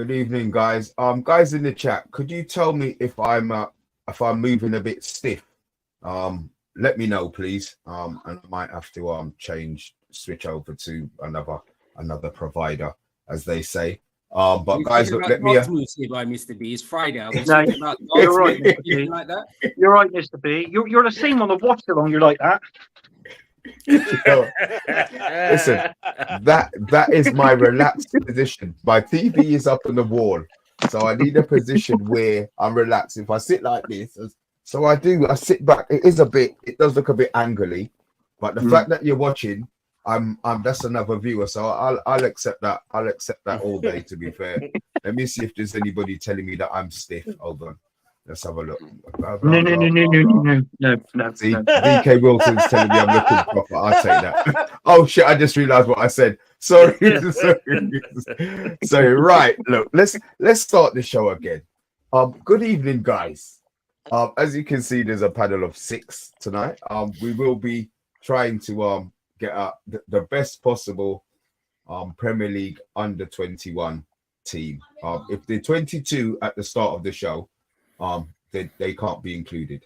Good evening, guys. Guys in the chat, could you tell me if I'm moving a bit stiff? Let me know, please. And I might have to switch over to another provider, as they say. But guys, look, let me. By Mr. B. It's Friday. I was No, about you're right, Mr. B. Like that. You're right, Mr. B. You're the same on the watch along. You're like that. Listen, that is my relaxed position. My TV is up on the wall, so I need a position where I'm relaxed. If I sit like this, so I sit back. It does look a bit angry, but the fact that you're watching, I'm that's another viewer, so I'll accept that. I'll accept that all day, to be fair. Let me see if there's anybody telling me that I'm stiff. Hold on. Let's have a look. No. See, DK Wilson's telling me I'm looking proper. I'll take that. Oh shit! I just realised what I said. Sorry. Sorry. Right. Look, let's start the show again. Good evening, guys. As you can see, there's a panel of 6 tonight. We will be trying to get the best possible Premier League under 21 team. If they're 22 at the start of the show, they can't be included.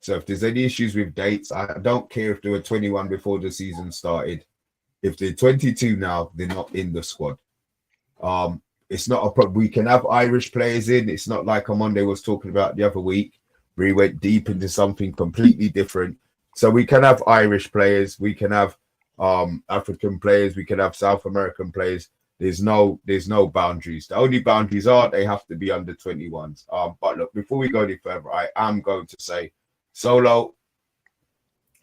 So if there's any issues with dates, I don't care if they were 21 before the season started. If they're 22 now, they're not in the squad. It's not a problem. We can have Irish players in. It's not like Monday was talking about the other week, where he went deep into something completely different. So we can have Irish players. We can have African players. We can have South American players. There's no boundaries. The only boundaries are they have to be under 21s. But look, before we go any further, I am going to say, Solo,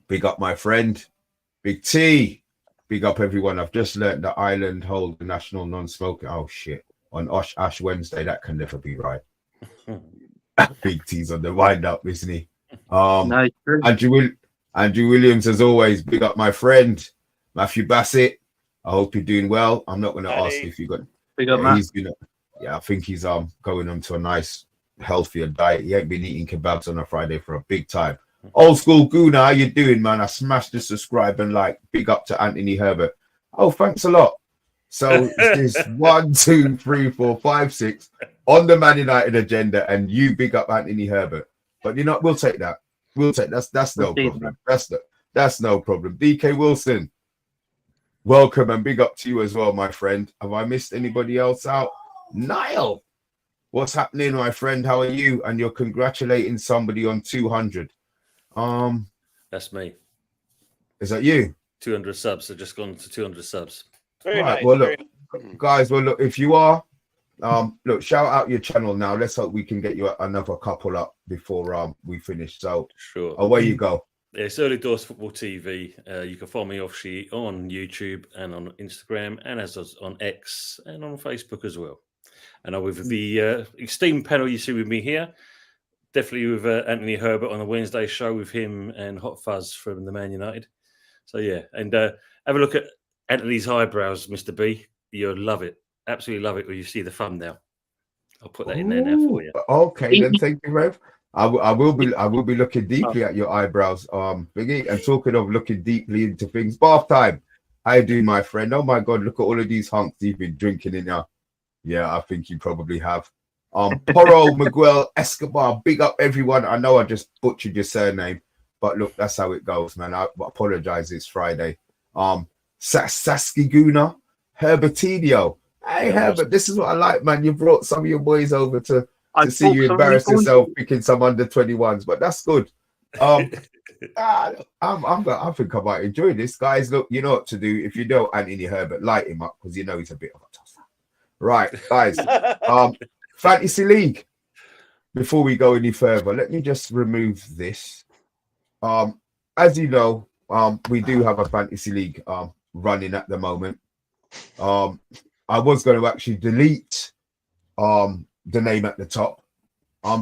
big up my friend. Big T, big up everyone. I've just learned that Ireland hold the national non-smoking. Oh shit! On Ash Wednesday, that can never be right. Big T's on the wind up, isn't he? Andrew Williams, as always, big up my friend Matthew Bassett. I hope you're doing well. I'm not going to ask if you got. Big up, Matt. I think he's going on to a nice, healthier diet. He ain't been eating kebabs on a Friday for a big time. Old school Guna, how you doing, man? I smashed the subscribe and like. Big up to Anthony Herbert. Oh, thanks a lot. So there's 1, 2, 3, 4, 5, 6 on the Man United agenda, and you big up Anthony Herbert. But you know, we'll take that. That's no problem. That's no problem. DK Wilson, welcome and big up to you as well, my friend. Have I missed anybody else out? Niall, what's happening, my friend? How are you? And you're congratulating somebody on 200. That's me. Is that you? 200 subs. I've just gone to 200 subs. Very nice. Well, look, guys. Well, look, if you are, look, shout out your channel now. Let's hope we can get you another couple up before we finish. So, sure. Away you go. It's Early Doors Football TV. You can follow me obviously on YouTube and on Instagram, and as on X and on Facebook as well. And with the esteemed panel you see with me here, definitely with Anthony Herbert on the Wednesday show with him and Hot Fuzz from the Man United. So yeah, and have a look at Anthony's eyebrows, Mr. B. You'll love it, absolutely love it when you see the thumbnail. I'll put that in there now for you. Okay, then thank you, Rev. I will be looking deeply at your eyebrows, Biggie. And talking of looking deeply into things, bath time. How you doing, my friend? Oh my God, look at all of these hunks you've been drinking in now. Yeah, I think you probably have. Poro Miguel Escobar, big up everyone. I know I just butchered your surname, but look, that's how it goes, man. I apologize. It's Friday. Saski Guna, Herbertinho. Hey Herbert, this is what I like, man. You brought some of your boys over to see you embarrass yourself picking some under 21s, but that's good. I think I might enjoy this, guys. Look, you know what to do. If you know Anthony Herbert, light him up because you know he's a bit of a tosser. Right, guys. Fantasy League. Before we go any further, let me just remove this. As you know, we do have a Fantasy League running at the moment. I was going to actually delete the name at the top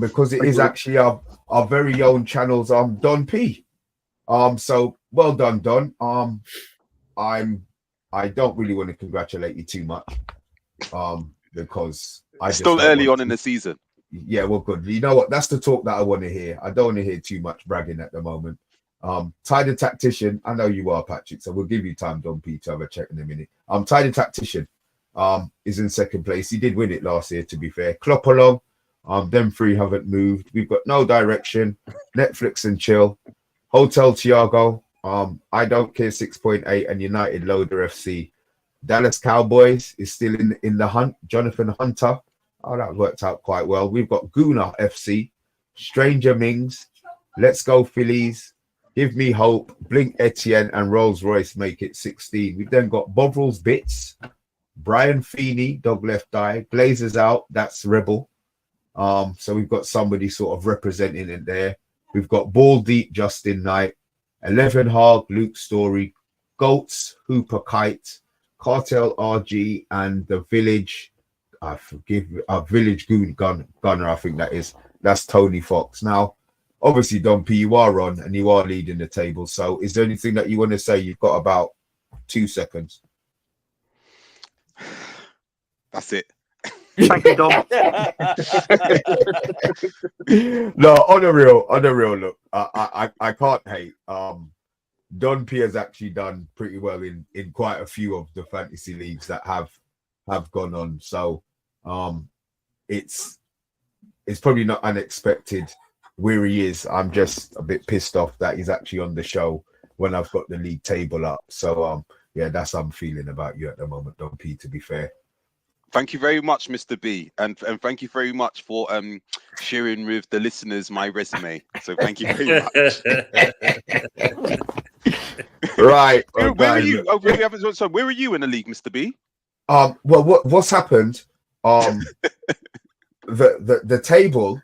because it is actually our very own channel's Don P. So well done, Don. I don't really want to congratulate you too much because it's still early on in the season. Yeah, well, good. You know what? That's the talk that I want to hear. I don't want to hear too much bragging at the moment. Ty the Tactician, I know you are, Patrick, so we'll give you time, Don P, to have a check in a minute. Ty the Tactician, is in second place. He did win it last year, to be fair. Klopp along. Them three haven't moved. We've got No Direction, Netflix and Chill, Hotel Tiago, I Don't Care 6.8, and United Loader FC. Dallas Cowboys is still in the hunt. Jonathan Hunter. Oh, that worked out quite well. We've got Guna FC, Stranger Mings, Let's Go Phillies, Give Me Hope, Blink Etienne, and Rolls Royce make it 16. We've then got Bovrils Bits, Brian Feeney, Dog Left Eye, Glazers Out, that's Rebel. So we've got somebody sort of representing it there. We've got Ball Deep, Justin Knight, 11 Hog, Luke Story, Goats, Hooper Kite, Cartel RG, and the Village. Village Gunner, I think that is. That's Tony Fox. Now, obviously, Don P, you are on and you are leading the table. So, is there anything that you want to say? You've got about 2 seconds. That's it. Thank you, Dom. No, on a real look, I can't hate. Don P has actually done pretty well in quite a few of the fantasy leagues that have gone on. So it's probably not unexpected where he is. I'm just a bit pissed off that he's actually on the show when I've got the league table up. So yeah, that's how I'm feeling about you at the moment, Don P, to be fair. Thank you very much, Mr. B, and thank you very much for sharing with the listeners my resume. So thank you very much. Right. Where are you? Oh, we haven't. So where are you in the league, Mr. B? Well, what's happened? The table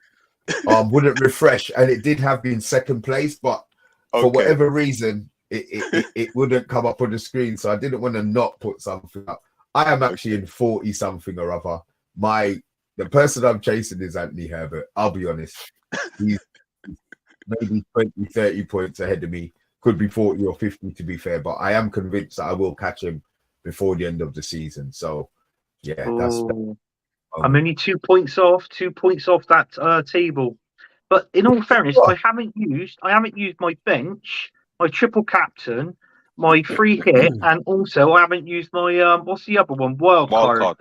wouldn't refresh, and it did have been second place, but for whatever reason, it wouldn't come up on the screen. So I didn't want to not put something up. I am actually in 40 something or other. The person I'm chasing is Anthony Herbert. I'll be honest. He's maybe 20, 30 points ahead of me. Could be 40 or 50 to be fair, but I am convinced that I will catch him before the end of the season. So yeah, I'm only 2 points off that table. But in all fairness, I haven't used my bench, my triple captain, my free hit, and also I haven't used my what's the other one? Wild card.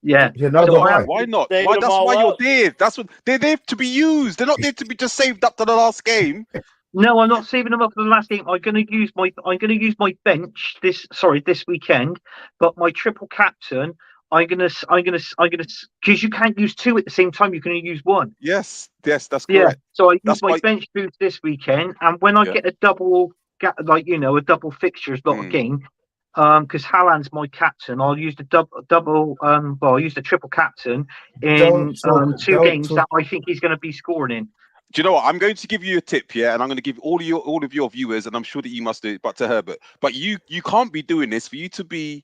Yeah. Why not? That's why you're there. That's what they're there to be used. They're not there to be just saved up to the last game. No, I'm not saving them up for the last game. I'm gonna use my bench this weekend, but my triple captain, I'm gonna because you can't use two at the same time. You can only use one. Yes, that's correct. Yeah. So I use my bench boost this weekend, and when I get a double, a double fixtures lot of game, because Haaland's my captain, I'll use the I'll use the triple captain in 2 games that I think he's going to be scoring in. Do you know what? I'm going to give you a tip here, and I'm going to give all of your viewers, and I'm sure that you must do it, but to Herbert. But you can't be doing this. For you to be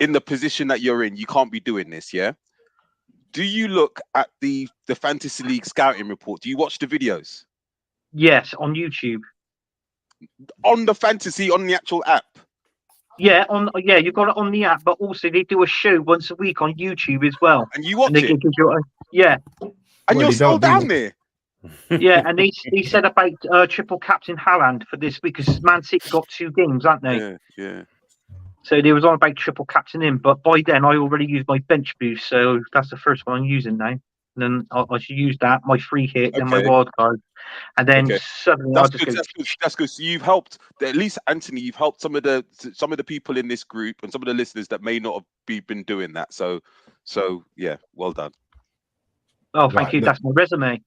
in the position that you're in, you can't be doing this, yeah? Do you look at the Fantasy League scouting report? Do you watch the videos? Yes, on YouTube. On the actual app? Yeah, you got it on the app, but also they do a show once a week on YouTube as well. And you watch it? Yeah. And you're still down there? Yeah, and they said about triple captain Haaland for this week because Man City got 2 games, haven't they? Yeah. So they was on about triple captain in, but by then I already used my bench boost, so that's the first one I'm using now. And then I should use that, my free hit, and my wild card, and then suddenly I'll just go. That's good. So you've helped, at least Anthony. You've helped some of the people in this group and some of the listeners that may not have been doing that. So yeah, well done. Oh, thank you. That's my resume.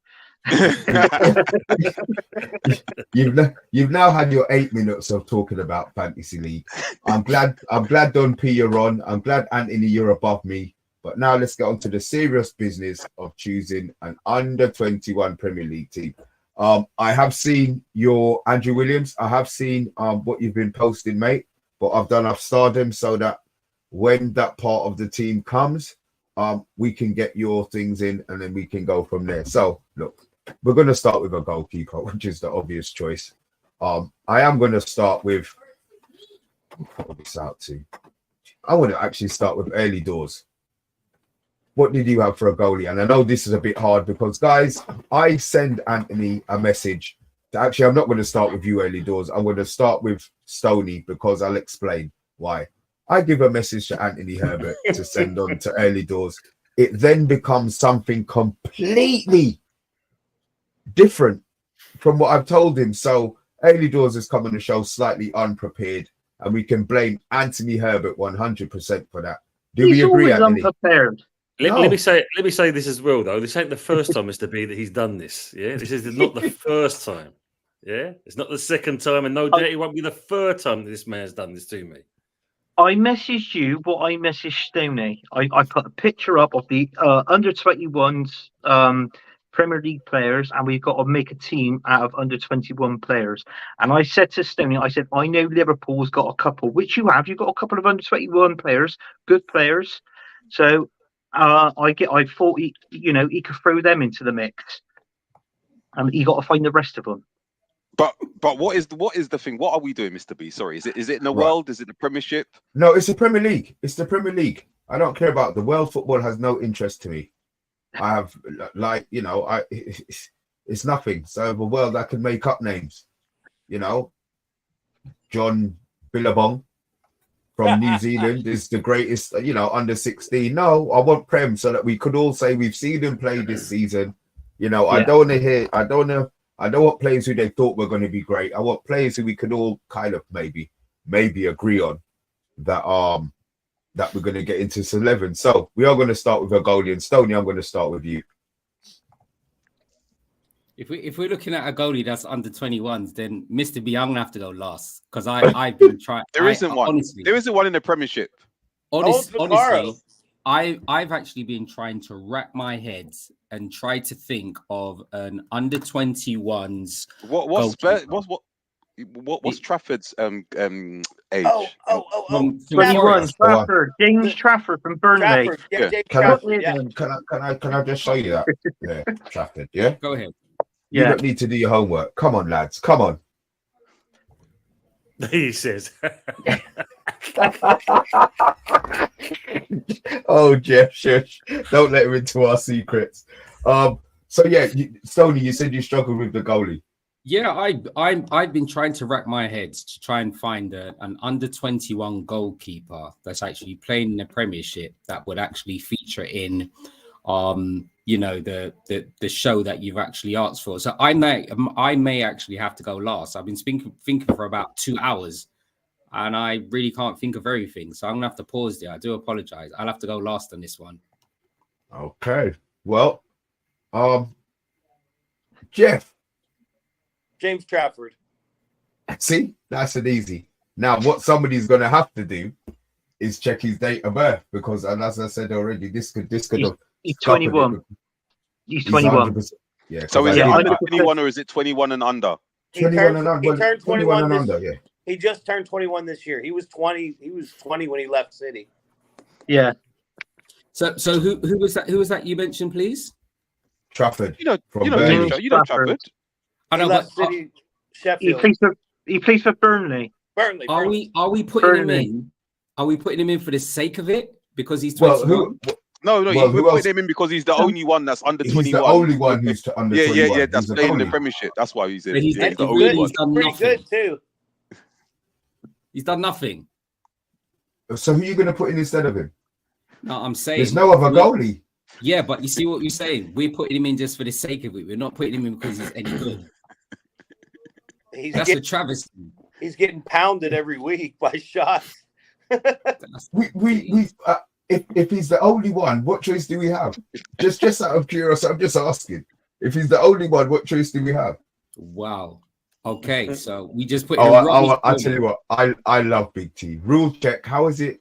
You've now had your 8 minutes of talking about Fantasy League. I'm glad Don P you're on. I'm glad Anthony you're above me. But now let's get on to the serious business of choosing an under 21 Premier League team. I have seen your Andrew Williams. I have seen what you've been posting, mate. But I've starred him so that when that part of the team comes, we can get your things in and then we can go from there. So look, we're going to start with a goalkeeper, which is the obvious choice. I am going to start with. Put this out to. I want to actually start with early doors. What did you have for a goalie? And I know this is a bit hard because, guys, I send Anthony a message. I'm not going to start with you early doors. I'm going to start with Stoney because I'll explain why. I give a message to Anthony Herbert to send on to early doors. It then becomes something completely different from what I've told him. So early doors has come on the show slightly unprepared, and we can blame Anthony Herbert 100% for that. Do He's we agree, always Anthony? unprepared. Let me say this as well, though. This ain't the first time, Mr. B, that he's done this. Yeah, this is not the first time. Yeah, it's not the second time, and no doubt it won't be the third time that this man's done this to me. I messaged you what I messaged Stoney. I put a picture up of the under 21s Premier League players, and we've got to make a team out of under 21 players. And I said to Stoney, I said, I know Liverpool's got a couple, which you have. You've got a couple of under 21 players, good players. So I thought he could throw them into the mix, and you got to find the rest of them. But what is the thing? What are we doing, Mr. B? Sorry, is it in the Right. world? Is it the Premiership? No, it's the Premier League. It's the Premier League. I don't care about the world. Football has no interest to me. I have, like, it's nothing. So the world, I can make up names. John Billabong from New Zealand is the greatest, under 16. No, I want Prem so that we could all say we've seen him play this season. I don't want to hear. I don't want players who they thought were going to be great. I want players who we could all kind of maybe agree on that we're going to get into 11. So we are going to start with a goalie, and Stoney, I'm going to start with you. If we're looking at a goalie that's under 21s, then Mr. B, I'm gonna have to go last because I've been trying. There isn't one. Honestly, There isn't one in the Premiership. Honestly, I've actually been trying to rack my head and try to think of an under 21s. What's Trafford's age? From 21, Trafford, James Trafford from Burnley. Trafford. Yeah, James Can Trafford. Yeah. I just show you that? Yeah, Trafford. Yeah. Go ahead. You Yeah. don't need to do your homework. Come on, lads. Come on. He says. Oh, Jeff, shush. Don't let him into our secrets. So yeah, Stoney, you said you struggled with the goalie. Yeah, I've been trying to rack my head to try and find an under 21 goalkeeper that's actually playing in the Premiership that would actually feature in the show that you've actually asked for. So I may actually have to go last. I've been thinking for about 2 hours, and I really can't think of everything. So I'm gonna have to pause there. I do apologize. I'll have to go last on this one. Okay. Well, Jeff. James Trafford. See, that's an easy. Now, what somebody's going to have to do is check his date of birth because, and as I said already, this could have. He's 21. He's 21. 100%. Yeah. So is Yeah, it I under know. 21 or is it 21 and under? He 21 and under. He turned 21 and this, under. Yeah. He just turned 21 this year. He was 20. He was 20 when he left City. Yeah. So who was that? Who was that you mentioned, please? Trafford. From James Burnley. Trafford. I He know, left but City, He Sheffield, plays for Burnley. Burnley. are Burnley. we putting him Burnley. in? Are we putting him in for the sake of it because he's Well, 21? No, Well, we're who else? putting him in because he's the only one that's under He's 21. the only one who's under 21. Yeah. That's He's the playing in the only. Premiership. That's why he's in. But he's Yeah, And the he's only good. one. He's done pretty nothing. good too. He's done nothing. So who are you going to put in instead of him? No, I'm saying There's no other goalie. Yeah, but you see what you're saying. We're putting him in just for the sake of it. We're not putting him in because he's any good. He's That's a getting, travesty. he's getting pounded every week by shots. If he's the only one, what choice do we have? Just out of curiosity, I'm just asking. If he's the only one, what choice do we have? Wow. Okay, so we just put. I'll tell you what. I love Big T. Rule check. How is it?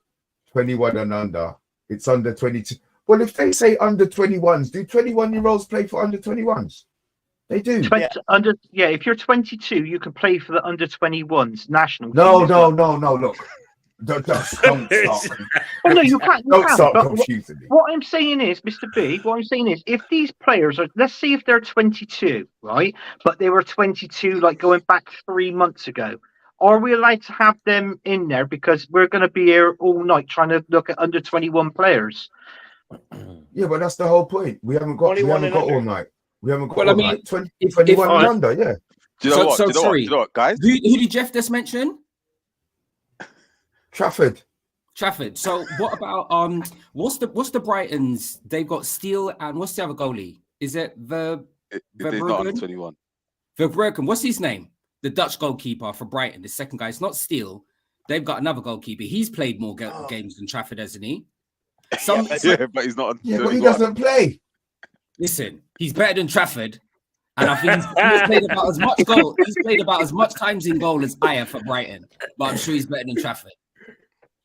21 and under. It's under 22. Well, if they say under 21s, do 21-year-olds play for under 21s? They do. If you're 22, you can play for the under 21s national. No. team as well. Look. Don't start. Oh, no, you can't. Don't start But confusing me. what I'm saying is, Mr. B, if these players are, let's say if they're 22, right, but they were 22 like going back 3 months ago, are we allowed to have them in there because we're going to be here all night trying to look at under 21 players? Yeah, but that's the whole point. We haven't got all night. We haven't got all night. 21 and under, yeah. Do you know what? Do you know what, guys? Who did Jeff just mention? Trafford. Trafford. So what about what's the Brightons? They've got Steele and what's the other goalie? Is it If they're not under Verbruggen? 21. Verbruggen. What's his name? The Dutch goalkeeper for Brighton. The second guy. It's not Steele. They've got another goalkeeper. He's played more games than Trafford, hasn't he? Yeah, but he's not. Yeah, but he doesn't play. Listen, he's better than Trafford, and I think he's played about as much goal. He's played about as much times in goal as I have for Brighton, but I'm sure he's better than Trafford.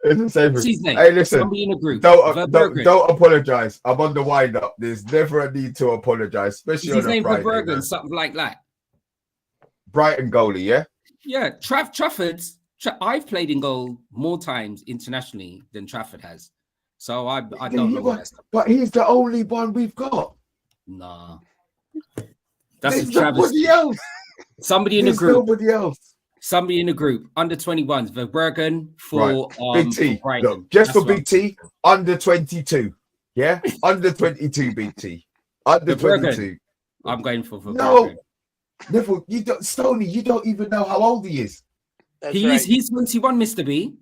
It's the same. What's his name? Hey, listen. Somebody in a group. Don't apologize. I'm on the wind up. There's never a need to apologize, especially Is his on a name Friday. Verbruggen, Man. something like that? Brighton goalie, yeah. Yeah, Trafford's. I've played in goal more times internationally than Trafford has, so I don't know. But he's the only one we've got. Nah, that's There's a travesty. nobody else. Somebody in the There's group. nobody else. Somebody in the group, under 21s, Verbruggen for Big T. for Brighton. Look, just That's for Big T, under 22. Yeah, under 22 Big T. Under Verbruggen. 22. I'm going for Verbruggen. No, Neville, you don't, Stoney. You don't even know how old he is. That's He's 21, Mr. B.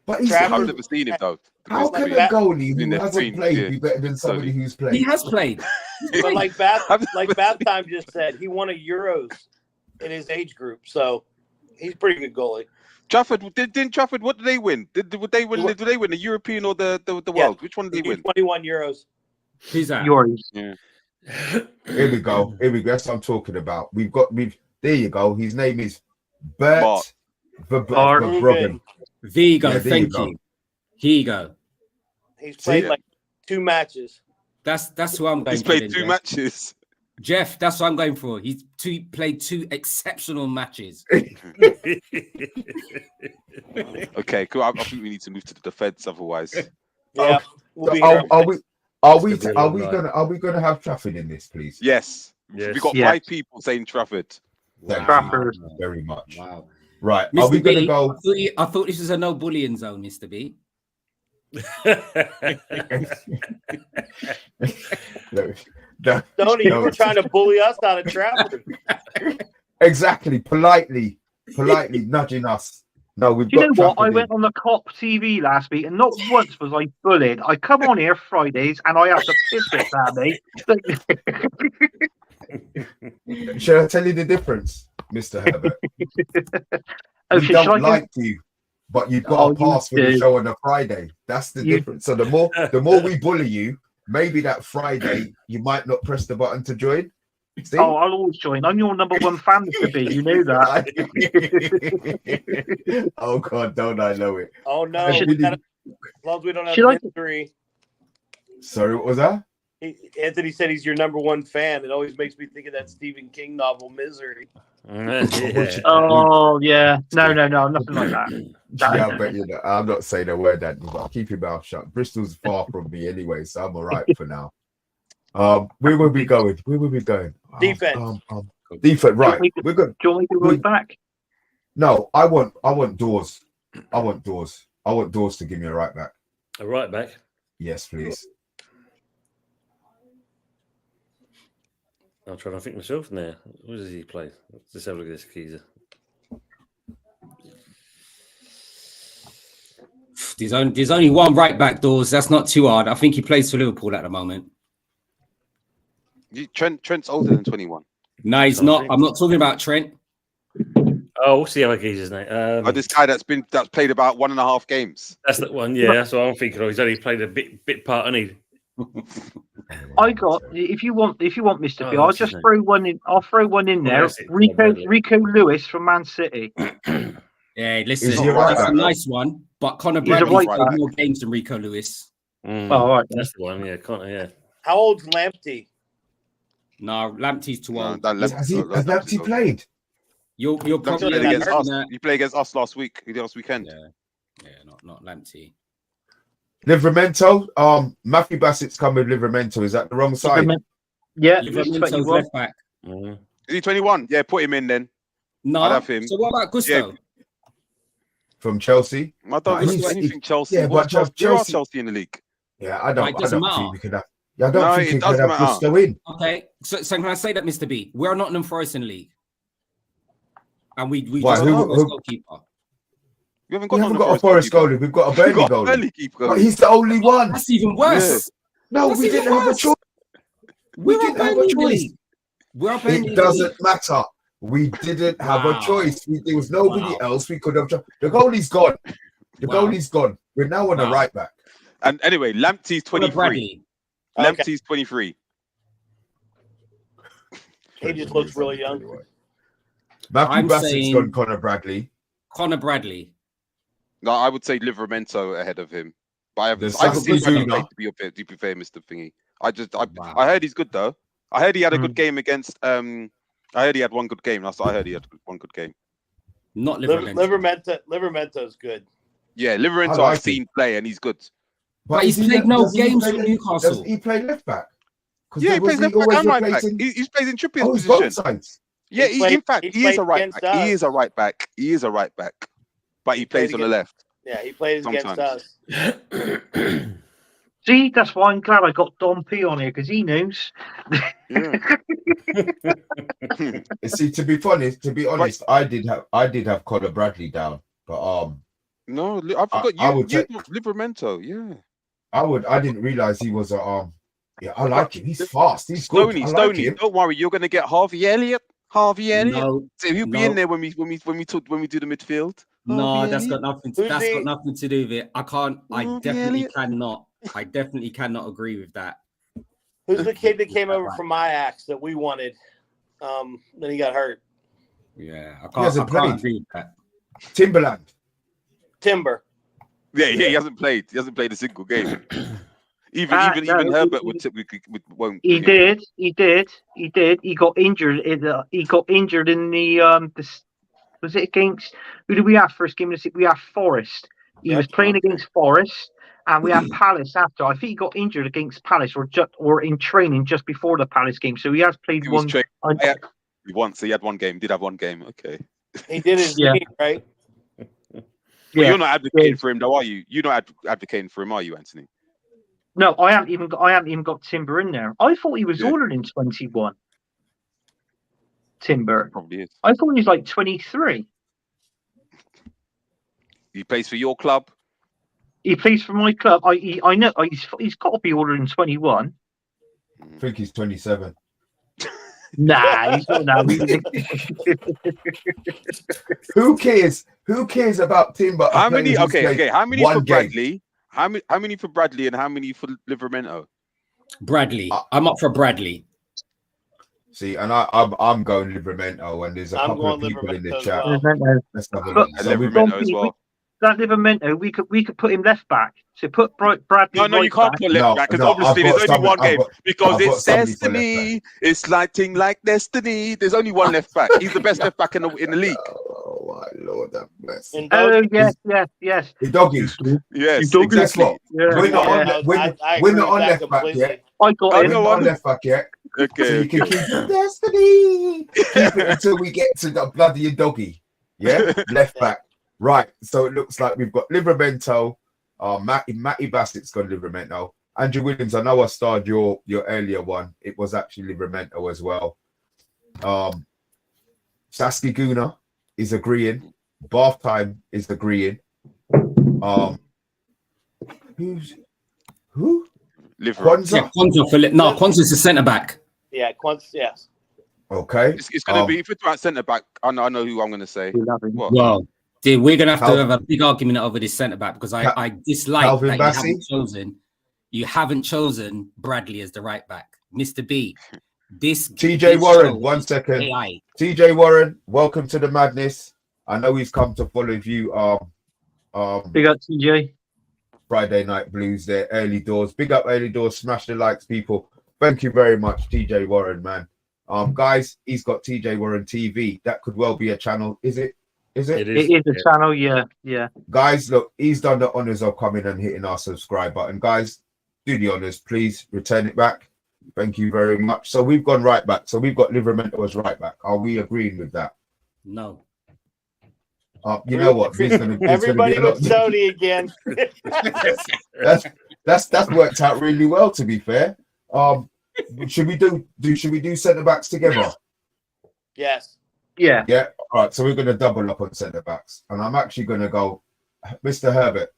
But he's I've never seen him though. how can a goalie who hasn't played be better than somebody who's played? He has played. But like Bath Time just said, he won a Euros in his age group, so he's a pretty good goalie. Trafford didn't Trafford. What did they win? Did they win? Did they win the European or the world? Which one did they win? 21 Euros. Who's that? Yours. Yeah. Here we go. That's what I'm talking about. There you go. His name is Bert Verbruggen. Vigo, Yeah, there thank you you. Here you go. He's played like 2 matches. That's who I'm going He's for. played then, 2 Jeff. matches. Jeff, that's what I'm going for. He's played 2 exceptional matches. Okay, cool. I think we need to move to the defense, otherwise. Yeah, we'll be Are we gonna have Trafford in this, please? Yes. Yes. We got Yes. 5 people saying Trafford. Thank Trafford. you very much. Wow. Right. Mr. Are we gonna B, go? I thought this was a no bullying zone, Mr. B. No, Tony, you were trying to bully us out of Trafford. exactly. Politely nudging us. No, we've Do you got know what? Trafford I went on the COP TV last week, and not once was I bullied. I come on here Fridays, and I have to piss it at me. Shall I tell you the difference, Mr. Herbert? Oh, We should I don't go- like you, but you've got Oh, a pass for you the do. show on a Friday. That's the difference. So the more we bully you, maybe that Friday you might not press the button to join. See? Oh, I'll always join. I'm your number 1 fan, Mr. B. You know that. Oh God, don't I know it? Oh no! I really- As long as we don't have Should I- history. Sorry, what was that? Anthony said he's your number 1 fan. It always makes me think of that Stephen King novel, Misery. Yeah. Oh, yeah. No, nothing like that. Yeah, but you know, I'm not saying a word that, but keep your mouth shut. Bristol's far from me anyway, so I'm all right for now. Where will we going? Defense. Defense. Right. Do We're good. you want me to right back? No, I want doors. I want doors to give me a right back. A right back. Yes, please. I'm trying to think myself now. What does he play? Let's just have a look at this geezer. There's only one right back, Doors. That's not too hard. I think he plays for Liverpool at the moment. Trent's older than 21. No, he's not. I'm not talking about Trent. Oh, what's the other geezer's name? This guy that's played about 1.5 games. That's the one. Yeah, that's what I'm thinking of. He's only played a bit part, and he. I got. If you want, Mr. B, Oh, I'll what's his just name? throw one in. I'll throw one in there. that's it. Rico Lewis from Man City. Yeah, listen, Is he a right that's a back? nice one. But Conor He's a Bradley's right played back. more games than Rico Lewis. Oh, all right. That's the one. Yeah, Connor. Yeah. How old's Lamptey? No, Lamptey's too old. Has Lamptey played? You're Lamptey probably played against us. that. He played against us last week. He did last weekend. Yeah, not Lamptey. Livramento. Matthew Bassett's come with Livramento. Is that the wrong side? Yeah, he's Livramento's 21. left back. Mhm. Is he 21? Yeah, put him in then. No. I'd have him. So what about Gusto? From Chelsea. I don't He's- know anything Chelsea. yeah, What's but Chelsea? Where are Chelsea- Chelsea in the league? Yeah, I don't It doesn't matter. think we could have. Yeah, I don't No, think it we could doesn't have matter. Gusto in. Okay. So can I say that, Mr. B? We're Nottingham Forest in league. And we Why, just who- got a who- goalkeeper. We haven't We got, haven't got a Forest goalie. We've got a Burnley We've got a goalie. Burnley keeper. But he's the only one. That's even worse. No, That's we even didn't have a worse. choice. We We're didn't up have a Burnley choice. league. We're up Burnley It doesn't league. matter. We didn't have a Wow. choice. There was nobody Wow. else we could have. The goalie's gone. The Wow. goalie's gone. We're now on a Wow. right back. And anyway, Lamptey's Conor 23. Bradley. Okay. Lamptey's 23. He just looks really young. Matthew I'm Bassett's saying- gone Conor Bradley. Conor Bradley. No, I would say Livramento ahead of him. But I haven't There's seen Sassuolo. Bradley play, to be fair, Mr. Thingy. Wow. I heard he's good though. I heard he had a good game against I heard he had one good game. That's what I heard he had one good game. Not Livermore. Livermento's good. Yeah, Livramento I like I've seen play and he's good. But he's played no games for Newcastle. Does he play left back? Yeah, he plays left back and right back. He's plays in Trippier's both position. sides. Yeah, He played- in fact, he he is a played right against back. He us. is a right back. He is a right back. But he plays on the left. Yeah, he plays against us. See, that's why I'm glad I got Don P on here because he knows. Yeah. See, to be honest, I did have Conor Bradley down, but No, I forgot I would you take- Livramento, yeah. I didn't realize he was a yeah, I like him. He's fast. He's good. I like Stoney, him. don't worry, you're gonna get Harvey Elliott. No, So he'll be no. in there when we do the midfield. no, Harvey that's Elliott. got nothing. Who's That's he? got nothing to do with it. I can't. I Harvey definitely Elliott. cannot. I definitely cannot agree with that. Who's the kid that came over from Ajax that we wanted? Then he got hurt. Yeah, I can't. hasn't I can't played. agree with that. Timberland. Timber. Yeah, he hasn't played. He hasn't played a single game. Even No, Herbert won't. He did. He got injured. He got injured in the. Was it against? Who did we have first game? We have Forest. He was playing against Forest, and we had Palace after. I think he got injured against Palace, or in training just before the Palace game. So he has played He was one. trained once. So he had one game. Did have one game. Okay. He did his Yeah. knee, right? But Yeah. you're not advocating for him, though, are you? You're not advocating for him, are you, Anthony? No, I haven't even got Timber in there. I thought he was Yeah. ordered in 21. Timber. Probably is. I thought he was like 23. He plays for your club. He plays for my club. I know he's got to be ordered in 21. I think he's 27. Nah, he's not now. Who cares? Who cares about Timber? How many? Okay. How many one for game. Bradley? How many for Bradley and how many for Livramento? Bradley. I'm up for Bradley. See, and I'm going Livramento, and there's a I'm couple of going people in the Livramento as chat. well. Let's have a But- look. And So we've Livramento as well. That Livramento, we could put him left back. So put Bradley. No, you right can't back. put left No, back because no, obviously I've got there's only one somebody- game I've because got it's somebody for left destiny. It's lighting like destiny. There's only one left back. He's the best left back in the league. Oh my Lord, that bless. And Oh Doug- yes. The doggies. Yes, You don't Guess exactly. what? Yeah, We're not yeah. on. I We're agree not with on that left back completely. yet. I got Oh, him. We're no, not on I'm- left back yet. So Okay. you can keep the destiny. Keep it until we get to the bloody doggy. Yeah, left back. Right. So it looks like we've got Livramento. Matty Bassett's got Livramento. Andrew Williams. I know I starred your earlier one. It was actually Livramento as well. Saskia Guna is agreeing. Bath Time is agreeing. Who? Livramento. Kwanzaa. Yeah, Kwanzaa's the centre back. Yeah, Quince, yes. Okay. It's going to be if it's about centre back. I know who I'm going to say. We love him. What? Well, dude, we're gonna have to Calvin- have a big argument over this centre back because I dislike Calvin that Bassey? you haven't chosen Bradley as the right back, Mr. B. This TJ this Warren, show 1 is second. AI. TJ Warren, welcome to the madness. I know he's come to follow you. Big up TJ. Friday Night Blues there, early doors. Big up early doors. Smash the likes, people. Thank you very much, TJ Warren, man. Guys, he's got TJ Warren TV. That could well be a channel. Is it? Is it? It is a channel, yeah. Guys, look, he's done the honors of coming and hitting our subscribe button. Guys, do the honors, please. Return it back. Thank you very much. So we've gone right back. So we've got Livramento as right back. Are we agreeing with that? No. You know what? There's gonna be Everybody a lot- with Sony again. that's worked out really well, to be fair. Should we do centre backs together? Yes. Yeah. Yeah. All right. So we're gonna double up on centre backs, and I'm actually gonna go Mr. Herbert.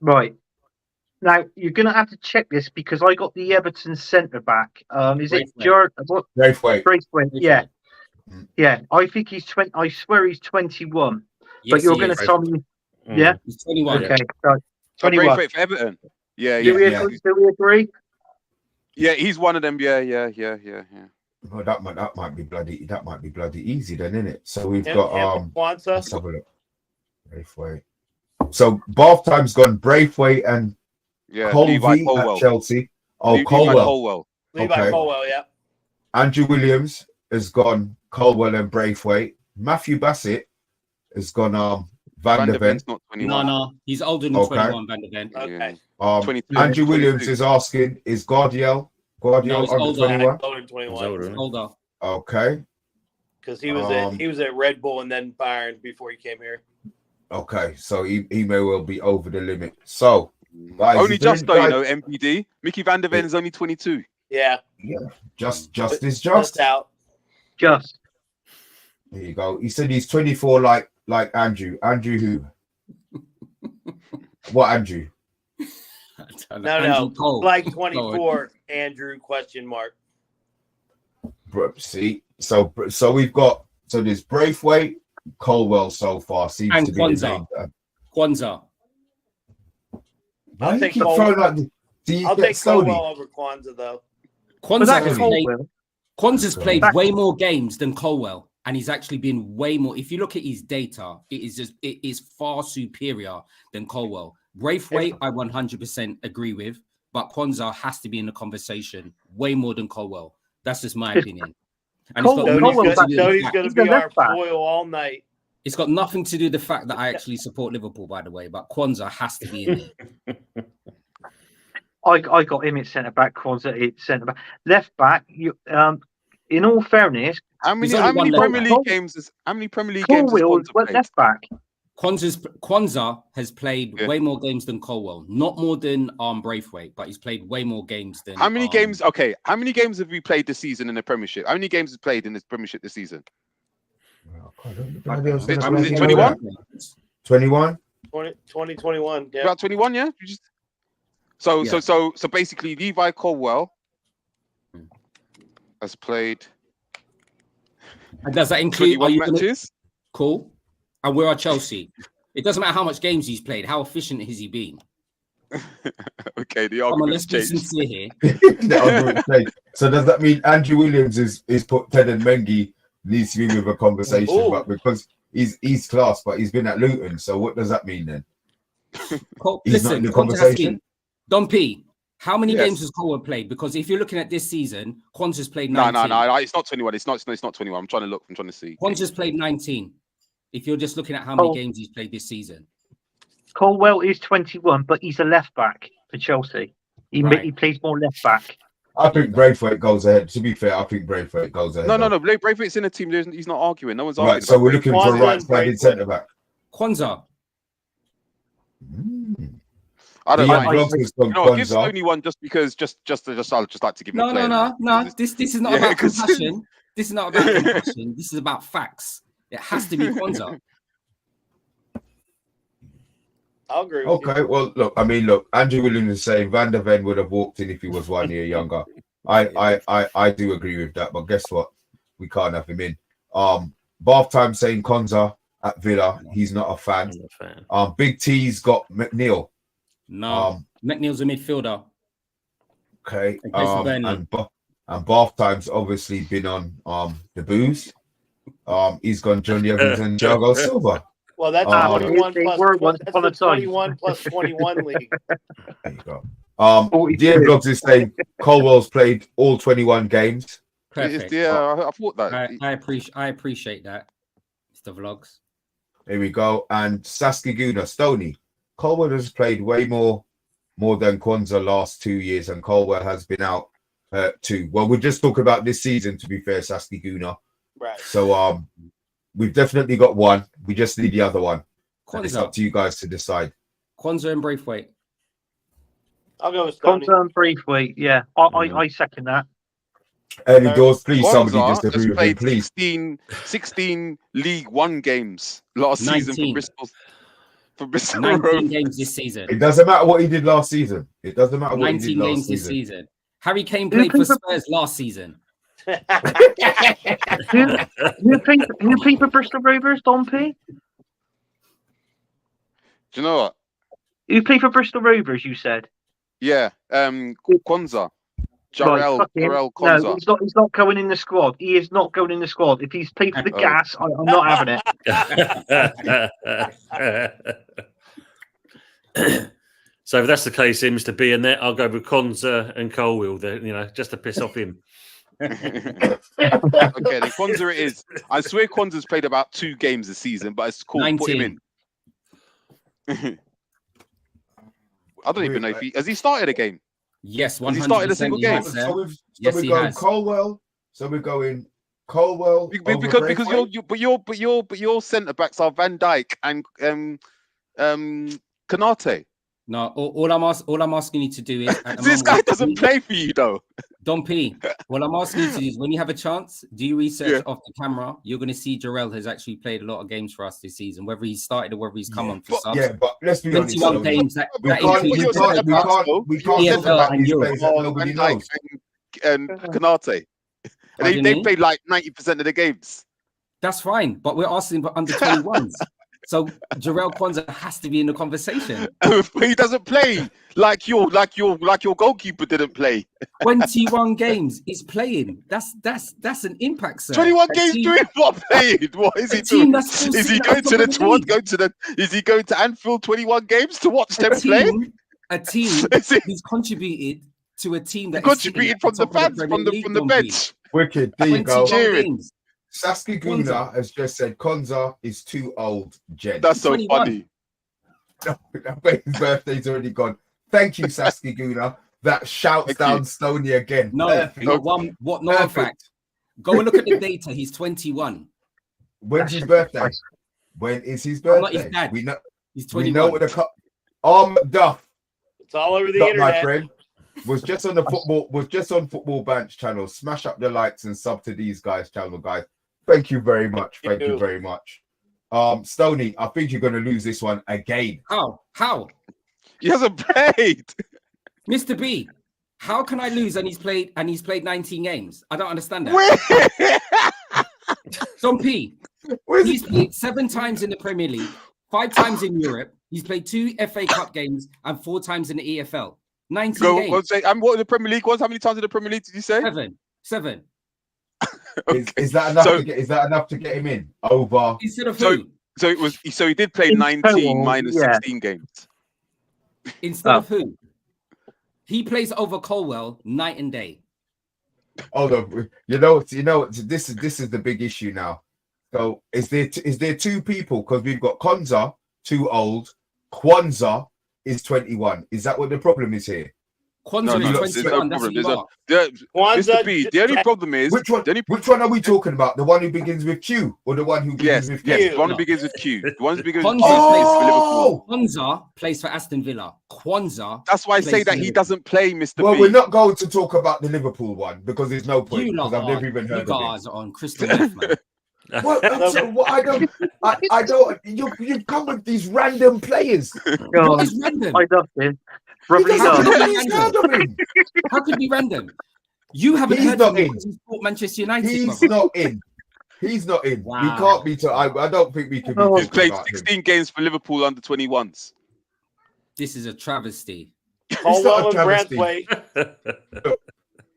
Right. Now you're going to have to check this because I got the Everton centre back. Is it what? Braithwaite. Braithwaite. Yeah, yeah. I think he's 20. I swear he's 21. Yes, but you're he going is. to tell me, yeah, He's 21. okay, so 21. Braithwaite for Everton. Yeah, Do we yeah. agree? Do we agree? Yeah, he's one of them. Yeah. Well, that might be bloody easy then, isn't it? So we've And got Kwanzaa. let's have a look. Braithwaite. So Bath time's gone. Braithwaite and Yeah, Colby Levi Colwell. at Chelsea. Oh, Levi Colwell. Levi Okay. Colwell, yeah. Andrew Williams has gone. Colwell and Braithwaite. Matthew Bassett has gone. Van der Ven. Ven's not 21. No, he's older than Okay. 21, Van der Ven. Okay. 22, Andrew 22. Williams is asking, is Guardiol No, he's under older. 21? Older than He's 21. older, isn't he? Older. Okay. Because he was at Red Bull and then Bayern before he came here. Okay. So he may well be over the limit. So guys, Only is there just any though, guys- MPD. Mickey Van der Ven is only 22. Yeah. Yeah. Just is Just just. out. Just There you go. He said he's 24 like Andrew. Andrew who? What Andrew? No. Andrew Cole. Like 24, Andrew, question mark. See, so we've got there's Braithwaite, Colwell so far seems And to be Kwanzaa. the name. Kwanzaa. Why I'll do you take keep Cole- throwing like do you I'll get take Stoney? Colwell over Kwanzaa, though. but Kwanzaa that's has played, Colwell. Kwanzaa's played Back- way more games than Colwell, and he's actually been way more. If you look at his data, it is far superior than Colwell. Braithwaite, I 100% agree with, but Kwanzaa has to be in the conversation way more than Colwell. That's just my opinion. And Cole- it's got Colwell's nothing to do with the Tony's fact- going He's to be the our left back. foil all night. It's got nothing to do with the fact that I actually support Liverpool, by the way, but Kwanzaa has to be in there. I got him at centre back. Kwanzaa at centre back. Left back. You in all fairness, How many There's only one Premier left. League games is Colwell Kwanzaa went played? left back. Kwanzaa has played Yeah. way more games than Colwell, not more than Braithwaite, but he's played way more games than. How many games? Okay, how many games have we played this season in the Premiership? How many games have played in this Premiership this season? Was it How many 21? games? 21? 2021. Yeah. About 21, yeah. So basically, Levi Colwell has played And does that include? Are 21 you gonna, matches. cool. And where are Chelsea? It doesn't matter how much games he's played. How efficient has he been? Okay, the Come on, argument's let's be changed. sincere here. The argument changed. So does that mean Andrew Williams is put Ted and Mengi needs to be with a conversation, Ooh. but because he's class, but he's been at Luton. So what does that mean then? He's not in the Kwanzaa has conversation? been- Don P, how many Yes. games has Colwell played? Because if you're looking at this season, Kwanzaa's played No, 19. it's not 21. It's not 21. I'm trying to look. I'm trying to see. Kwanzaa's played 19. If you're just looking at how many Oh. games he's played this season. Colwell is 21, but he's a left back for Chelsea. Right. He plays more left back. I think Braithwaite goes ahead. To be fair, I think Braithwaite goes ahead. No. Braithwaite's in the team. He's not arguing. No one's arguing. Right, so we're looking for a Kwanzaa right and sided Braithwaite. centre back. Kwanzaa. I don't The mind. Vlogs has gone You know what, give Kwanzaa. Stoney one just because I'd just like to give him a No. player. This is not Yeah, about 'cause- compassion. This is not about compassion. This is about facts. It has to be Kwanzaa. I'll agree with you. Okay, well, look, Andrew Williams is saying Van der Ven would have walked in if he was 1 year younger. I do agree with that, but guess what? We can't have him in. Bath time saying Kwanzaa at Villa. He's not a fan. I'm not a fan. Big T's got McNeil. No. McNeil's a midfielder. Okay. He plays for Burnley. And Bath time's obviously been on the booze. He's gone Johnny Evans and Thiago Silva. Well, that's Oh, 21 they plus. were once That's upon the a time. 21 plus 21 league. There you go. 42. DM Vlogs is saying Colwell's played all 21 games. Perfect. Yeah, I thought that. I appreciate that, Mr. Vlogs. Here we go. And Saskia Guna, Stoney. Colwell has played way more than Kwanzaa last 2 years, and Colwell has been out too. Well, we're just talking about this season, to be fair, Saskia Guna. Right. So we've definitely got one. We just need the other one. And it's up Kwanzaa. to you guys to decide. Kwanzaa and Braithwaite. I'll go with Stoney. Kwanzaa and Braithwaite, yeah. I second that. Early doors, please. Somebody Kwanzaa just has agree with me, played please. 16 League One games last season for 19. Bristol. For Bristol 19 Rovers. games this season. It doesn't matter what he did last season. It doesn't matter what he did 19 last games this season. season. Harry Kane Who played for played for- Spurs last season. Who played for Bristol Rovers, Don P? Do you know what? Who played for Bristol Rovers, you said? Yeah, Kwanzaa. Jarrell fucking- No, Kwanzaa. he's not going in the squad. He is not going in the squad. If he's played for the Oh. gas, I'm not having it. So if that's the case, here, Mr. B and that, I'll go with Konza and Colwill there, just to piss off him. Okay, then Kwanzaa it is. I swear Kwanzaa's played about 2 games this season, but it's cool. Put him in. I don't even know if has he started a game? Yes, 100%. Has he started a single game? Has, So Yes, we're he going has. Colwell. So we're going Colwell. Because your centre backs are Van Dijk and Kanate. No, all I'm asking you to do is at the This moment, guy doesn't play for you though. Don P. What I'm asking you to do is when you have a chance, do research Yeah. off the camera. You're going to see Jarrell has actually played a lot of games for us this season, whether he's started or whether he's come on for subs. Yeah, but let's be honest. 21 games that We can't includes send EFL back and these Europe. players that nobody Van Dijk knows. and Kanate. And Pardon they me? played like 90% of the games. That's fine, but we're asking for under 21s. So Jarrell Kwanzaa has to be in the conversation. He doesn't play like your goalkeeper didn't play. 21 games he's playing. That's an impact, sir. 21 A games team- doing what playing? What is a he team doing? that's still Is he sitting going at the to the top of the tour? league. Is he going to Anfield 21 games to watch them a play? team Is he who's contributed to a team that contributed is from the top of fans, Premier from the League, bench? Wicked. There you go. 21 Cheering. games. Saskia Guna Kwanzaa. has just said Konza is too old, Jen. That's so 21. funny. His birthday's already gone. Thank you, Saskia Guna. That shouts Thank down you. Stoney again. No, Perfect. not one. What? No, in Perfect. fact, go and look at the data. He's 21. When's his birthday? When is his I'm not his birthday? dad. We know. He's We know 21. what the Duff. It's all over the Duff, my internet. friend, was just on Football Bench channel. Smash up the likes and sub to these guys' channel, guys. Thank you very much. Thank you very much. Stoney, I think you're going to lose this one again. How? He hasn't played. Mr. B, how can I lose and he's played 19 games? I don't understand that. Don P, he's played 7 times in the Premier League, 5 times in Europe. He's played 2 FA Cup games and 4 times in the EFL. 19 games. And what the Premier League was? How many times in the Premier League did you say? 7. Is that enough to get him in over? Instead of So- who? So he did play In 19 total, minus yeah. 16 games. Instead of who? He plays over Colwell night and day. Hold on. You know. This is the big issue now. So is there 2 people? Because we've got Konza, too old. Kwanzaa is 21. Is that what the problem is here? Kwanzaa No, is there's no 21. That's problem. who you are. Kwanzaa Mr. B, the only problem is Which one? the only Which one are we talking about? The one who begins with Q or the one who begins with Q? yes, Q. the one who begins with Q. The one who begins with Q Kwanzaa plays for Liverpool. Oh! Kwanzaa plays for Aston Villa. Kwanzaa. That's why I say plays that for he Liverpool. doesn't play, Mr. Well, B. we're not going to talk about the Liverpool one because there's no point. You Because lot I've never even you heard of it. guys are on crystal meth, man. Well, I don't. You've come with these random players. What is random? I love this. He Probably doesn't not. know he's heard of him. How could it be random? You haven't He's heard not of him in. because he's fought Manchester United. He's brother. not in. He's not in. We Wow. can't be. I don't think we can be Oh, He's talking played about him. 16 games for Liverpool under 21s. This is a travesty. Colwell and travesty. Branthwaite.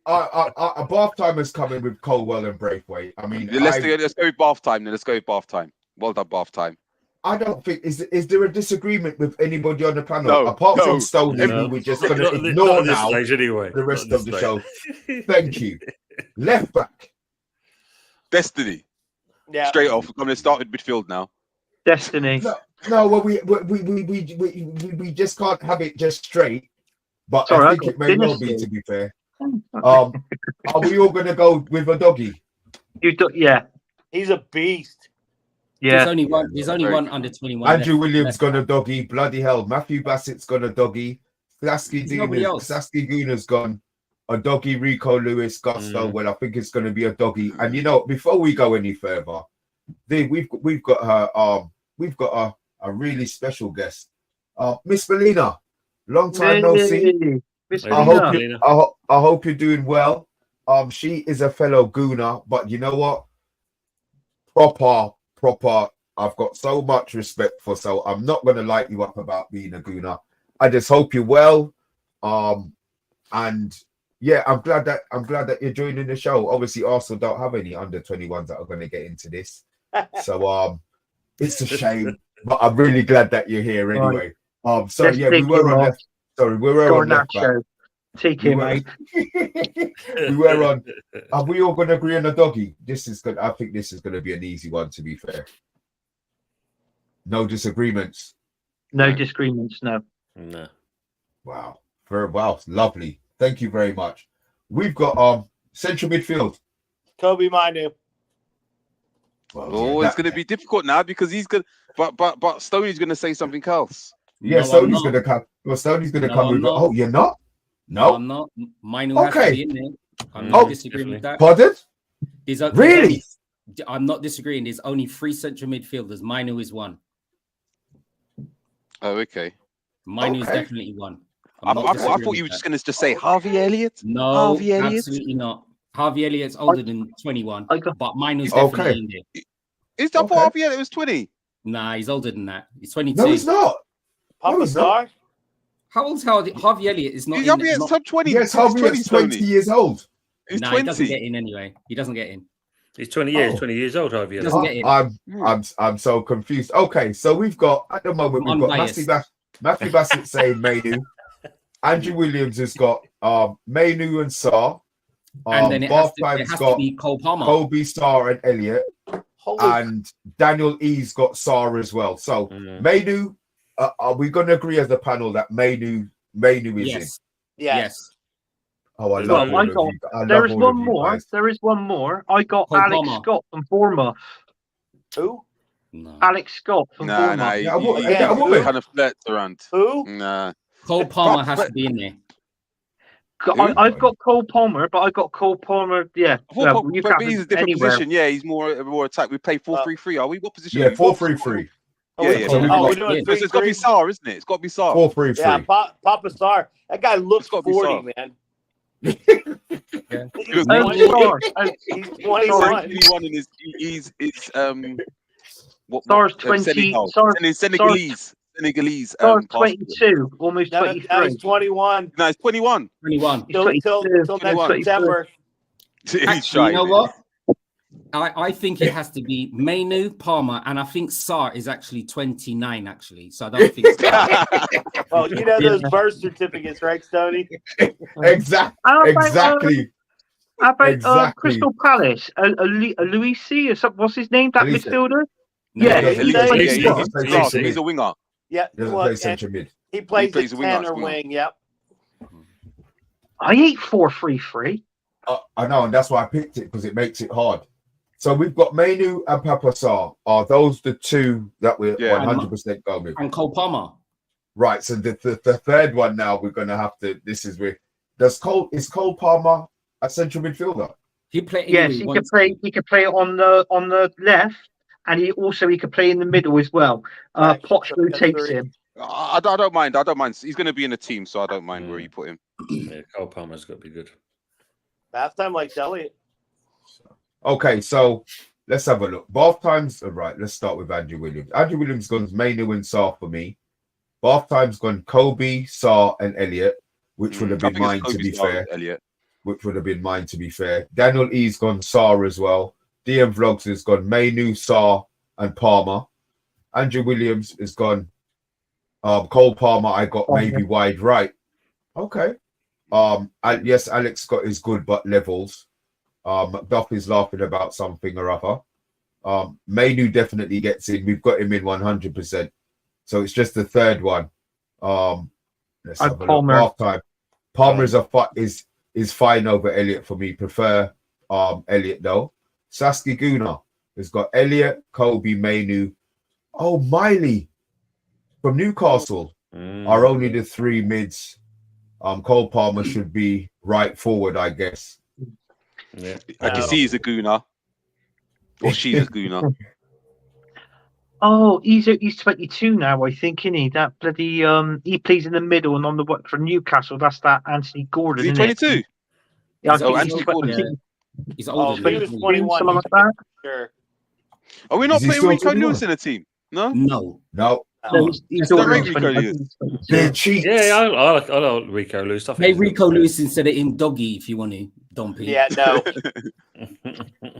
A bath time is coming with Colwell and Braithwaite. I mean, Let's go with bath time then. Let's go with bath time. Well done, bath time. I don't think is there a disagreement with anybody on the panel No, apart no. from Stoney, No. who we're just going Not to at this- ignore not at this now stage anyway. the rest Not at of the this show. stage. Thank you. Left back. Destiny. Yeah. Straight off. I'm going to start with midfield now. Destiny. No, well, we just can't have it just straight. But Sorry, I I think got it may well be, dynasty. to be fair. Are we all going to go with a doggy? Yeah. He's a beast. There's Yeah. only one. There's only very one good. under 21. Andrew left. Williams gone a doggy. Bloody hell. Matthew Bassett's gone a doggy. There's nobody else. Saskia Guna's gone. a doggy, Rico Lewis, Gusto. Mm. Well, I think it's going to be a doggy. And you know, before we go any further, we've got her. We've got a really special guest, Miss Melina. Long time no see. Hey, Miss Hey, I hope Melina. you. I hope you're doing well. She is a fellow Gooner, but you know what? Proper. I've got so much respect for. So I'm not going to light you up about being a Gooner. I just hope you're well. And yeah, I'm glad that you're joining the show. Obviously, Arsenal don't have any under 21s that are going to get into this. So it's a shame, but I'm really glad that you're here anyway. So Let's yeah, we take were him on off. left. Sorry, we were on left back. Garnacho. Take We him were, out. we were on. Are we all going to agree on a doggy? This is good. I think this is going to be an easy one. To be fair, no disagreements. No disagreements, no. No. Wow, very well, lovely. Thank you very much. We've got central midfield. Kobe Minu. Well, Oh, yeah, it's going to be difficult now because he's going. But Stoney's going to say something else. Yeah, No, I'm Stoney's not. going to come. Well, Stoney's going to No, come I'm with. not. Oh, you're not? No, No. I'm not. Minu has to Okay. be in there. I'm Oh, not disagreeing with that. Pardon? There's there's Really? I'm not disagreeing. There's only 3 central midfielders. Minu is one. Oh, okay. Minu is Okay. definitely one. I I'm not thought disagreeing you with were just that. going to say Harvey Elliott. No, Harvey Elliott? absolutely not. Harvey Elliott's older than 21, I got- but Minu's Okay. definitely in there. Is that Okay. for Harvey Elliott? It was 20. Nah, he's older than that. He's 22. No, he's not. Papa he's not. Star. How old's Harvey Elliott? Is not in. Harvey Elliott's Not, 20. Yes, he's Harvey 20, is 20 Stoney. years old. He's nah, 20. he doesn't get in anyway. He doesn't get in. He's 20 years, Oh. 20 years old, Harvey. He Elliott. doesn't get in. I'm so confused. Okay, so we've got at the moment we've got Unbiased. Matthew Bassett saying Mainu. Andrew Williams has got Mainu and Sarr. And then it Bath has Time's to got be Cole Palmer. Kobe, Sarr, and Elliott. Holy And Daniel E's got Sarr as well. So Mainu, are we going to agree as a panel that Mainu is in? Yes. yes. Oh, I There's love one- all of you. I There love is all one of you more. guys. There is one more. I got Cole Alex Palmer. Scott from Bournemouth. Who? No. Alex Scott from Nah, Bournemouth. nah. Yeah, a wo- He a woman. kind of flirts around. Who? Nah. Cole Palmer has but- to be in there. I've got Cole Palmer, but I got Cole Palmer. Yeah, well, you But can't he's a different anywhere. position. Yeah, he's more attack. We play 4-3-3. Are we? What position? Yeah, are we? 4-3-3. Oh, Yeah, we're- yeah. So we've oh, got- we're doing Yeah. So it's got to be 3-3. Sarr, isn't it? It's got to be Sarr. 4-3-3. Yeah, Papa Star. That guy looks It's gotta be 40, Star. man. Look, He's Oh, 21. Star, He's Sarr 21. is 21 and he's Star's 20. Senegal. Star's Senegalese. Star's passport. 22, almost Now 23. he's 21. No, it's 21. 21. He's Till 22. next 21. September. He's Actually, shy, you know isn't what? I think it has to be Mainu, Palmer, and I think Sarr is actually 29, actually. So I don't think Well, you know those birth certificates, right, Stoney? Exactly. How about, Exactly. How about Exactly. Crystal Palace? Luisi, or something, what's his name? That Elise. midfielder? No, Yeah, He he doesn't plays play Scott. central He's mid. a winger. Yeah. He doesn't well, play and central mid. he plays plays the a winger, 10 or winger. wing. Yep. I hate 4-3-3. I know, and that's why I picked it, because it makes it hard. So we've got Mainu and Papa Sarr. Are those the two that we're Yeah. 100% going with? and Cole Palmer. Right. So the third one now we're going to have to. This is where is Cole Palmer a central midfielder? He played. Yes, he could play. He could play on the left, and he could play in the middle as well. Right. Potts So rotates three. him. I don't mind. He's going to be in a team, so I don't mind where you put him. Yeah, Cole Palmer's got to be good. Halftime like Elliott. Okay, so let's have a look. Bath times. All right. Let's start with Andrew Williams. Andrew Williams gone Mainu and Sarr for me. Bath times gone Kobe, Sarr, and Elliott, which would have I been think it's mine to Kobe be Sarr, fair. Elliott. Which would have been mine to be fair. Daniel E's gone Sarr as well. DM Vlogs has gone Mainu, Sarr, and Palmer. Andrew Williams has gone Cole Palmer. I got maybe wide right. Okay. Yes, Alex Scott is good, but levels. Macduff is laughing about something or other. Mainu definitely gets in. We've got him in 100%. So it's just the third one. Let's have a look. Palmer. Half time. Palmer is fine over Elliott for me. Prefer Elliott though. Saskia Guna has got Elliott, Kobe, Mainu. Oh, Miley from Newcastle are only the three mids. Cole Palmer should be right forward, I guess. Yeah. I can see he's a gooner. Or she's a gooner. Oh, he's 22 now, I think, isn't he? That bloody he plays in the middle and on the what for Newcastle. That's that Anthony Gordon. Is he isn't it? 22? Yeah, I Oh, think Anthony Gordon. Yeah. He's Oh, older. he was than me. 21. something He's like that. sure. Are we not Is he putting still Rico 21? Lewis in the team? No? No. No, No, he's not older rate than Rico 20, I Lewis. think he's 22. they're cheats. Yeah, I like Rico Lewis. I think Play he's Rico good. Lewis instead of in Doggy if you want to, Dompy. Yeah, no.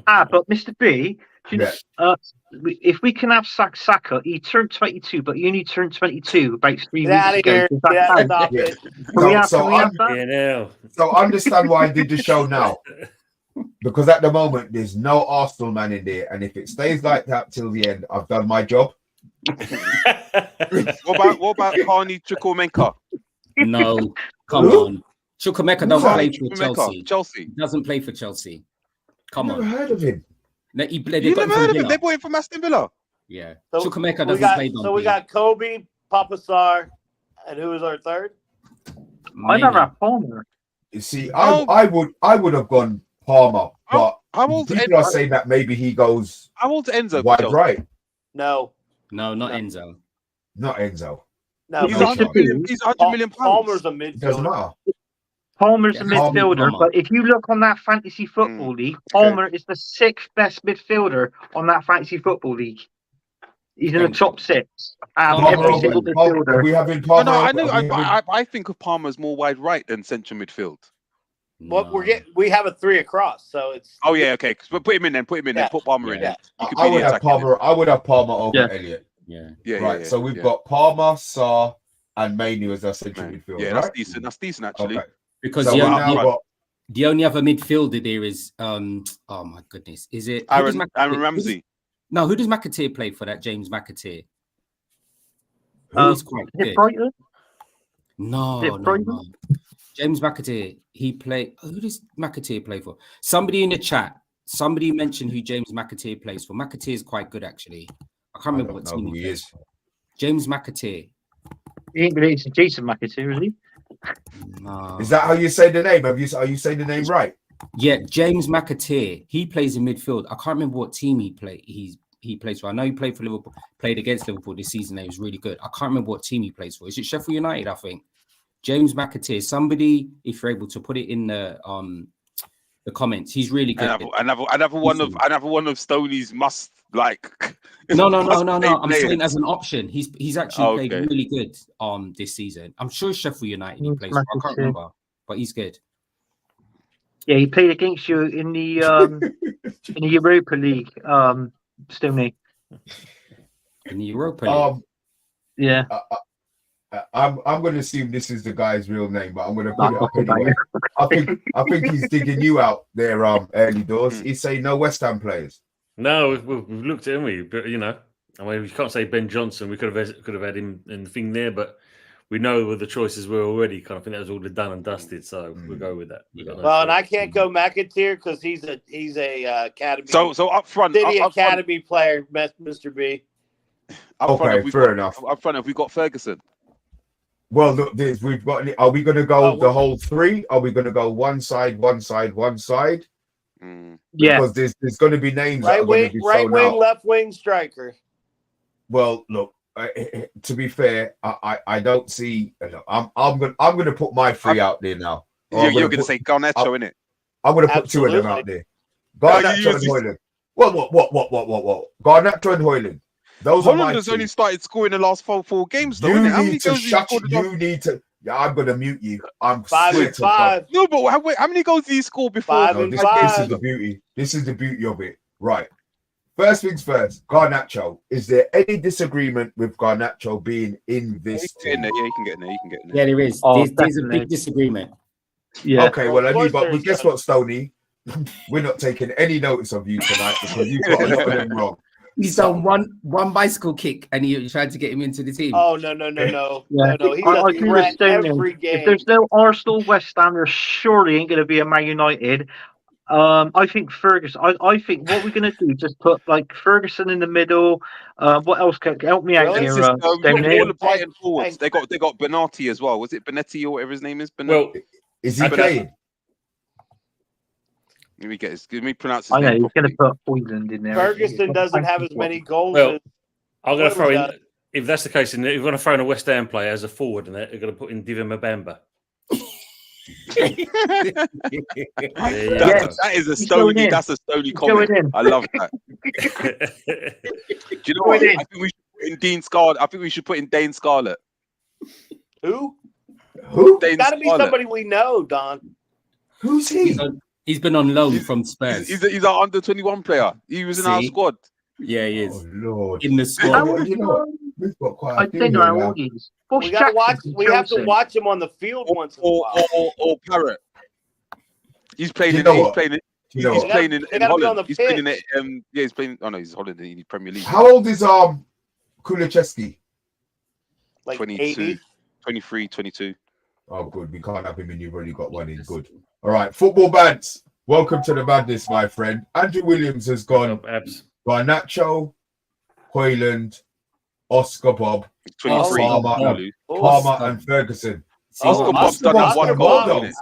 But Mr. B, do you Yeah. know, if we can have Saka, he turned 22, but he only turned 22 about 3 Get weeks out of ago. here. Does that Get out, count? stop Yeah. it. Can we have that? Yeah, now. So understand why I did the show now. Because at the moment there's no Arsenal man in there, and if it stays like that till the end, I've done my job. What about Carney Chukwuemeka? No, come Who? on. Chukwuemeka don't Who's play that? for Chukwuemeka, Chelsea. Chelsea. He doesn't play for Chelsea. Come Never on. heard of him. No, he played. You never heard of him? They bought him from Aston Villa. Yeah. So Chukwuemeka we doesn't got, play. so we got Kobe, Papasar, and who was our third? I'd rather have Palmer. You see, Oh. I would have gone Palmer, but How old's people are Enzo? saying that maybe he goes How old's Enzo? for wide Chelsea? right, No. No, not No. Enzo. not Enzo. No. He's No, 100 million. He's 100 million pounds. Palmer's a It doesn't midfielder. matter. Palmer's a Yeah, Palmer, midfielder, Palmer. but if you look on that fantasy football league, Palmer is the 6th best midfielder on that fantasy football league. He's in the Thank top 6. Out of Palmer every over- single Are midfielder. we having No, Palmer? no, I over- know. are we having- I think of Palmer's more wide right than central midfield. Well, No. we have a 3 across, so it's. Oh yeah, okay. But put him in then. Put him in Yeah. then. Put Palmer in Yeah. there. You could I be would the have attacking end. Palmer. I would have Palmer over Yeah. Elliot. Yeah. Yeah, Right. yeah, So we've yeah. got Palmer, Sarr, and Mainoo as our central Man. midfield. Yeah, right? that's decent. That's decent actually. Okay. Because So the, we only, now yeah. got the only other midfielder there is oh my goodness. Is it who does Aaron McAteer- Ramsey. No, who does McAteer play for that? James McAteer. Um, Who's quite Is it good. Brighton? No, Is it no, Brighton? no. James McAteer. He play. Who does McAteer play for? Somebody in the chat. Somebody mentioned who James McAteer plays for. McAteer is quite good actually. I can't I remember don't what know team who he he plays is. for. James McAteer. He ain't related to Jason McAteer, is he? No. Is that how you say the name? Are you saying the name right? Yeah, James McAteer. He plays in midfield. I can't remember what team he plays for. I know he played for Liverpool, played against Liverpool this season. He was really good. I can't remember what team he plays for. Is it Sheffield United? I think. James McAteer. Somebody, if you're able to put it in the comments, he's really good. Another one of Stoney's must like. No. must play I'm saying players. as an option. He's actually played Okay. really good this season. I'm sure Sheffield United he James plays for. I can't McAteer. remember, but he's good. Yeah, he played against you in the in the Europa League, Stoney. In the Europa League. Yeah. I'm going to assume this is the guy's real name, but I'm going to put it up anyway. I think he's digging you out there, early doors. He's saying no West Ham players. No, we've looked at him, but you know, I mean, we can't say Ben Johnson. We could have had him in the thing there, but we know where the choices were already. Kind of think that was all done and dusted. So we'll go with that. Well, and I can't go McAteer because he's a academy. So up front, City up front, academy player, Mr. B. up front, Okay, have we fair got- enough. Up front, have we got Ferguson? Well, look, we've got. Are we going to go Oh, the whole three? Are we going to go one side? Mm. Yeah. Because there's going to be names that Right are going wing, to be right thrown wing, out. left wing striker. Well, look. To be fair, I don't see. I'm going to put my three out there now. Or You're I'm going to say Garnacho, innit? I'm going to put two of them out there. Garnacho you and use- Hoyland. What? Garnacho and Hoyland. Those are my Holland has two. only started scoring the last four games, though, You innit? How many need to goals has he shut. scored? in the last- You need to. Yeah, I'm going to mute you. I'm 5 swear and to God. 5. No, but how many goals did he score before? 5 No, and this 5. is the beauty. This is the beauty of it. Right. First things first, Garnacho. Is there any disagreement with Garnacho being in Yeah, this he can get in team? there. Yeah, he can get in there. He can get in there. Yeah, there is. Oh, There's a definitely. big disagreement. Yeah. Okay, well, Of course but there is, guess Tony. what, Stoney? We're not taking any notice of you tonight because you've got a lot of them wrong. He's done one bicycle kick and he tried to get him into the team. Oh no! Yeah. No. He's I a agree with threat Stoney. every If game. there's no Arsenal, West Ham, there surely ain't going to be a Man United. I think Ferguson. I think what we're going to do, just put like Ferguson in the middle. What else? Help me out Really? here, It's just, we've got Stoney. all the Brighton forwards. Hey. They got Benetti as well. Was it Benetti or whatever his name is? Well, Is he Okay. playing? Let me pronounce his I know name he's going to properly. put Hoyland in there. Ferguson doesn't have as many goals. Well, as I'm going to throw Hoyland in. If that's the case, if we're going to throw in a West Ham player as a forward, and they're going to put in Divock Mbamba. That is a stony. That's a stony comment. I love that. Do you know what? I think we should put in Dean Scarlett. I think we should put in Dane Scarlett. Who? Dane Got to be Scarlett. somebody we know, Don. Who's he? He's been on loan from Spurs. He's our under-21 player. He was in our squad. Yeah, he is. Oh Lord! In the squad. You know what? We've got quite I a few don't here know now. all these. We got to watch. We have to watch him on the field once in a while. Or Parrott. He's playing Do you in. know He's what? playing in. Do you know He's what? playing in They gotta be on Holland. the He's playing in pitch. it. Yeah, he's playing. Oh no, he's Holland in the Premier League. How old is Kulicheski? Like 22, 80. 23, 22. Oh, good. We can't have him, and you've already got one in. Good. All right, football bands. Welcome to the madness, my friend. Andrew Williams has gone. Garnacho, Hoyland, Oscar Bob, 23. Palmer, and Ferguson. Oscar Bob's done Oscar one goal. Bob. Isn't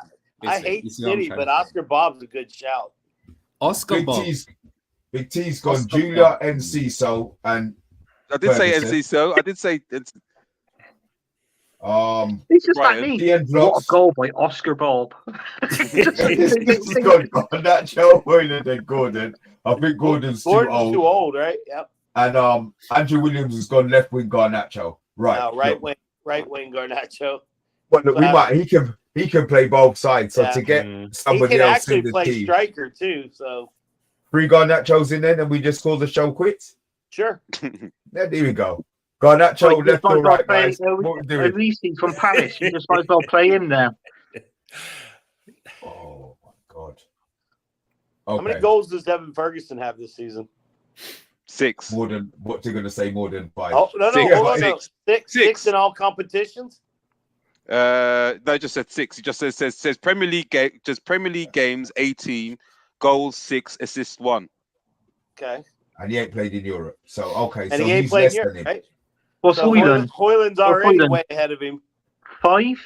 it? I hate City, but Oscar Bob's a good shout. Oscar Bob. Big T's gone. Oscar Julia Bob. Enciso and I did say Ferguson. NC, so I did say it's It's just Brian. like me. Ian What a Blocks. goal by Oscar Bob. This has gone Garnacho, Hoyland, and Gordon. I think Gordon's too old. Too old, right? Yep. And Andrew Williams has gone left wing Garnacho. Right. No, right wing Garnacho. But look, he can play both sides. So Yeah. to get He somebody can else actually in the play team, striker too. So 3 Garnachos in there, and we just call the show quits. sure. There we go. Garnacho left or right, guys. What we doing? Obviously from Paris. You just might as well play him there. Oh my god. How many Okay. goals does Devin Ferguson have this season? 6. More than what's he going to say? More than 5. Oh no, Six. hold on, no. Six in all competitions. No, it just said 6. It just says Premier League Premier League games 18, goals 6, assists 1. Okay. And he ain't played in Europe. So okay. And so he ain't he's played less here, than him. right? What's So Hoyland? Hoyland's already Hoyland? way ahead of him. 5?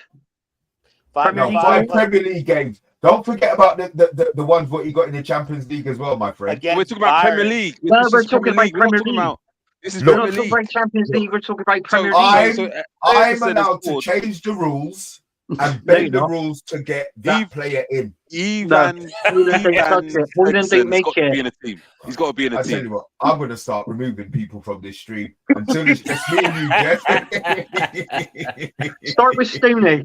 Five, No, League 5 games? Premier League games. Don't forget about the ones what he got in the Champions League as well, my friend. Against We're talking about Bayern. Premier League. No, This we're is talking about We're not Premier talking League. about. This is We're Look, not Premier talking League. about Champions League. We're talking about Premier I'm- League. I'm Ferguson allowed has to scored. change the rules and No, bend you're the not. rules to get that Eve- player in. Hoyland Hoyland ain't touch it. Hoyland ain't make got to it. be in a team. He's got to be in a I tell you team. what, I'm going to start removing people from this stream until it's just me and you, Jeff. Start with Stoney.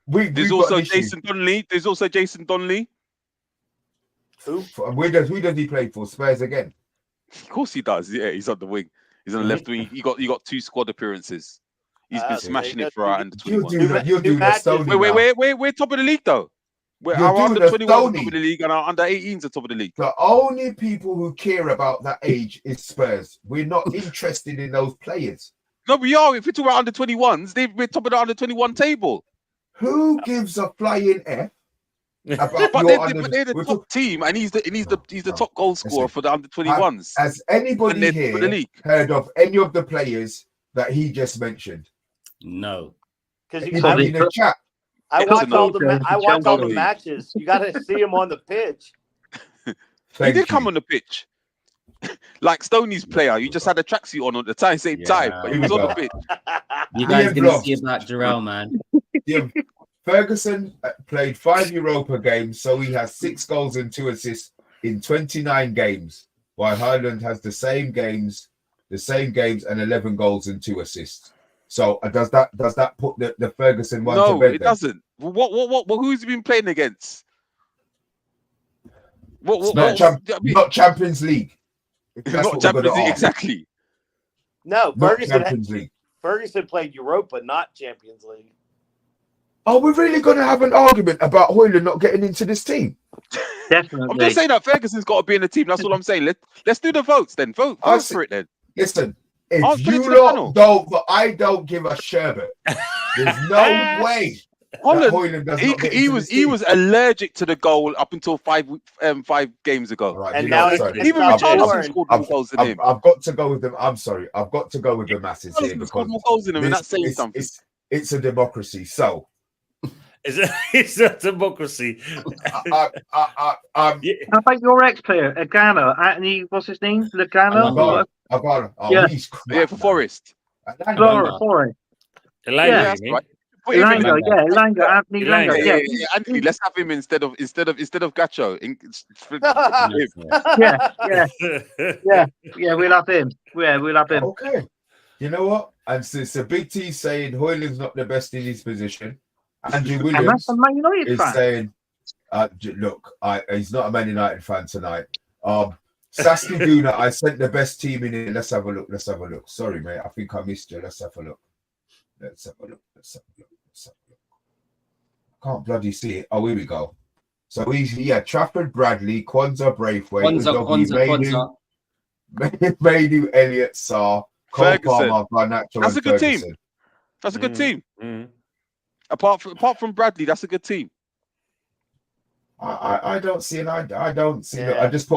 There's we've also got an issue. Jason Donnelly. There's also Jason Donnelly. Who? Who does he play for? Spurs again. Of course he does. Yeah, he's on the wing. He's on the left wing. You got 2 squad appearances. He's been smashing it for our under 21. You're doing a Stoney now. We're top of the league though. You're Our doing under a 21 are Stoney. top of the league and our under 18s are top of the league. The only people who care about that age is Spurs. We're not interested in those players. No, we are. If we're talking about under 21s, we're top of the under 21 table. Who gives a flying F about But your they're the top team, and he's the top goal scorer for the under 21s. Has anybody And they're for the here league. heard of any of the players that he just mentioned? No. Because Anybody in the chat? I It's watch all enough. I watch all the Chelsea. matches. You got to see him on the pitch. He Thank did come you. on the pitch. Like Stoney's player, you just had a tracksuit on at the same time, but he was on the pitch. You guys Ian didn't Blocks. see about Jarrell, man. Yeah, Ferguson played 5 Europa games, so he has 6 goals and 2 assists in 29 games, while Highland has the same games and 11 goals and 2 assists. So does that put the Ferguson one to No, bed? it then? doesn't. What? Who's he been playing against? Not Champions League. That's Not what we're Champions gonna League, ask. exactly. No, Not Champions League. Ferguson played Europa, not Champions League. Are we really going to have an argument about Hoyland not getting into this team? Definitely. I'm just saying that Ferguson's got to be in the team. That's all I'm saying. Let's do the votes then. Vote for it then. Listen, I'll if put it you to the panel. lot don't, I don't give a sherbet. There's no way Holland, Højlund does not get he into was this team. allergic to the goal up until 5 games ago. All right, And you now know, he's sorry. Even I've- Richarlison I've- scored more goals than him. I've got to go with them. I'm sorry. I've got to go with the masses here Richarlison because scored more goals than him, and this- that's saying something. it's a democracy. So It's a democracy. I'm Yeah. How about your ex-player, Ghana? Anthony, what's his name? Lagana? Alaba. I've oh, Yeah. he's crap, Yeah, for man. Forest. Elanga. Sorry. Elanga, Yeah, That's you mean? right. Put him in Elanga, there. Elanga, Anthony Elanga. Elanga. Yeah, Yeah, Anthony, let's have him instead of Gacho. yeah, we'll have him. Yeah, we'll have him. Okay. You know what? And since the Big T saying Højlund's not the best in his position, Andrew And Williams that's a Man United is fan. saying, look, he's not a Man United fan tonight. Saskia Guna, I sent the best team in here. Let's have a look. Sorry, mate. I think I missed you. Let's have a look. I can't bloody see it. Oh, here we go. So Trafford, Bradley, Kwanzaa, Braithwaite, Kwanzaa. Mainu, Elliott, Sarr, Cole Ferguson. Palmer, Garnacho, That's and a good team. Ferguson. That's a good team. Mm. Apart from Bradley, that's a good team. I don't see it. I don't see it. Yeah. I'm just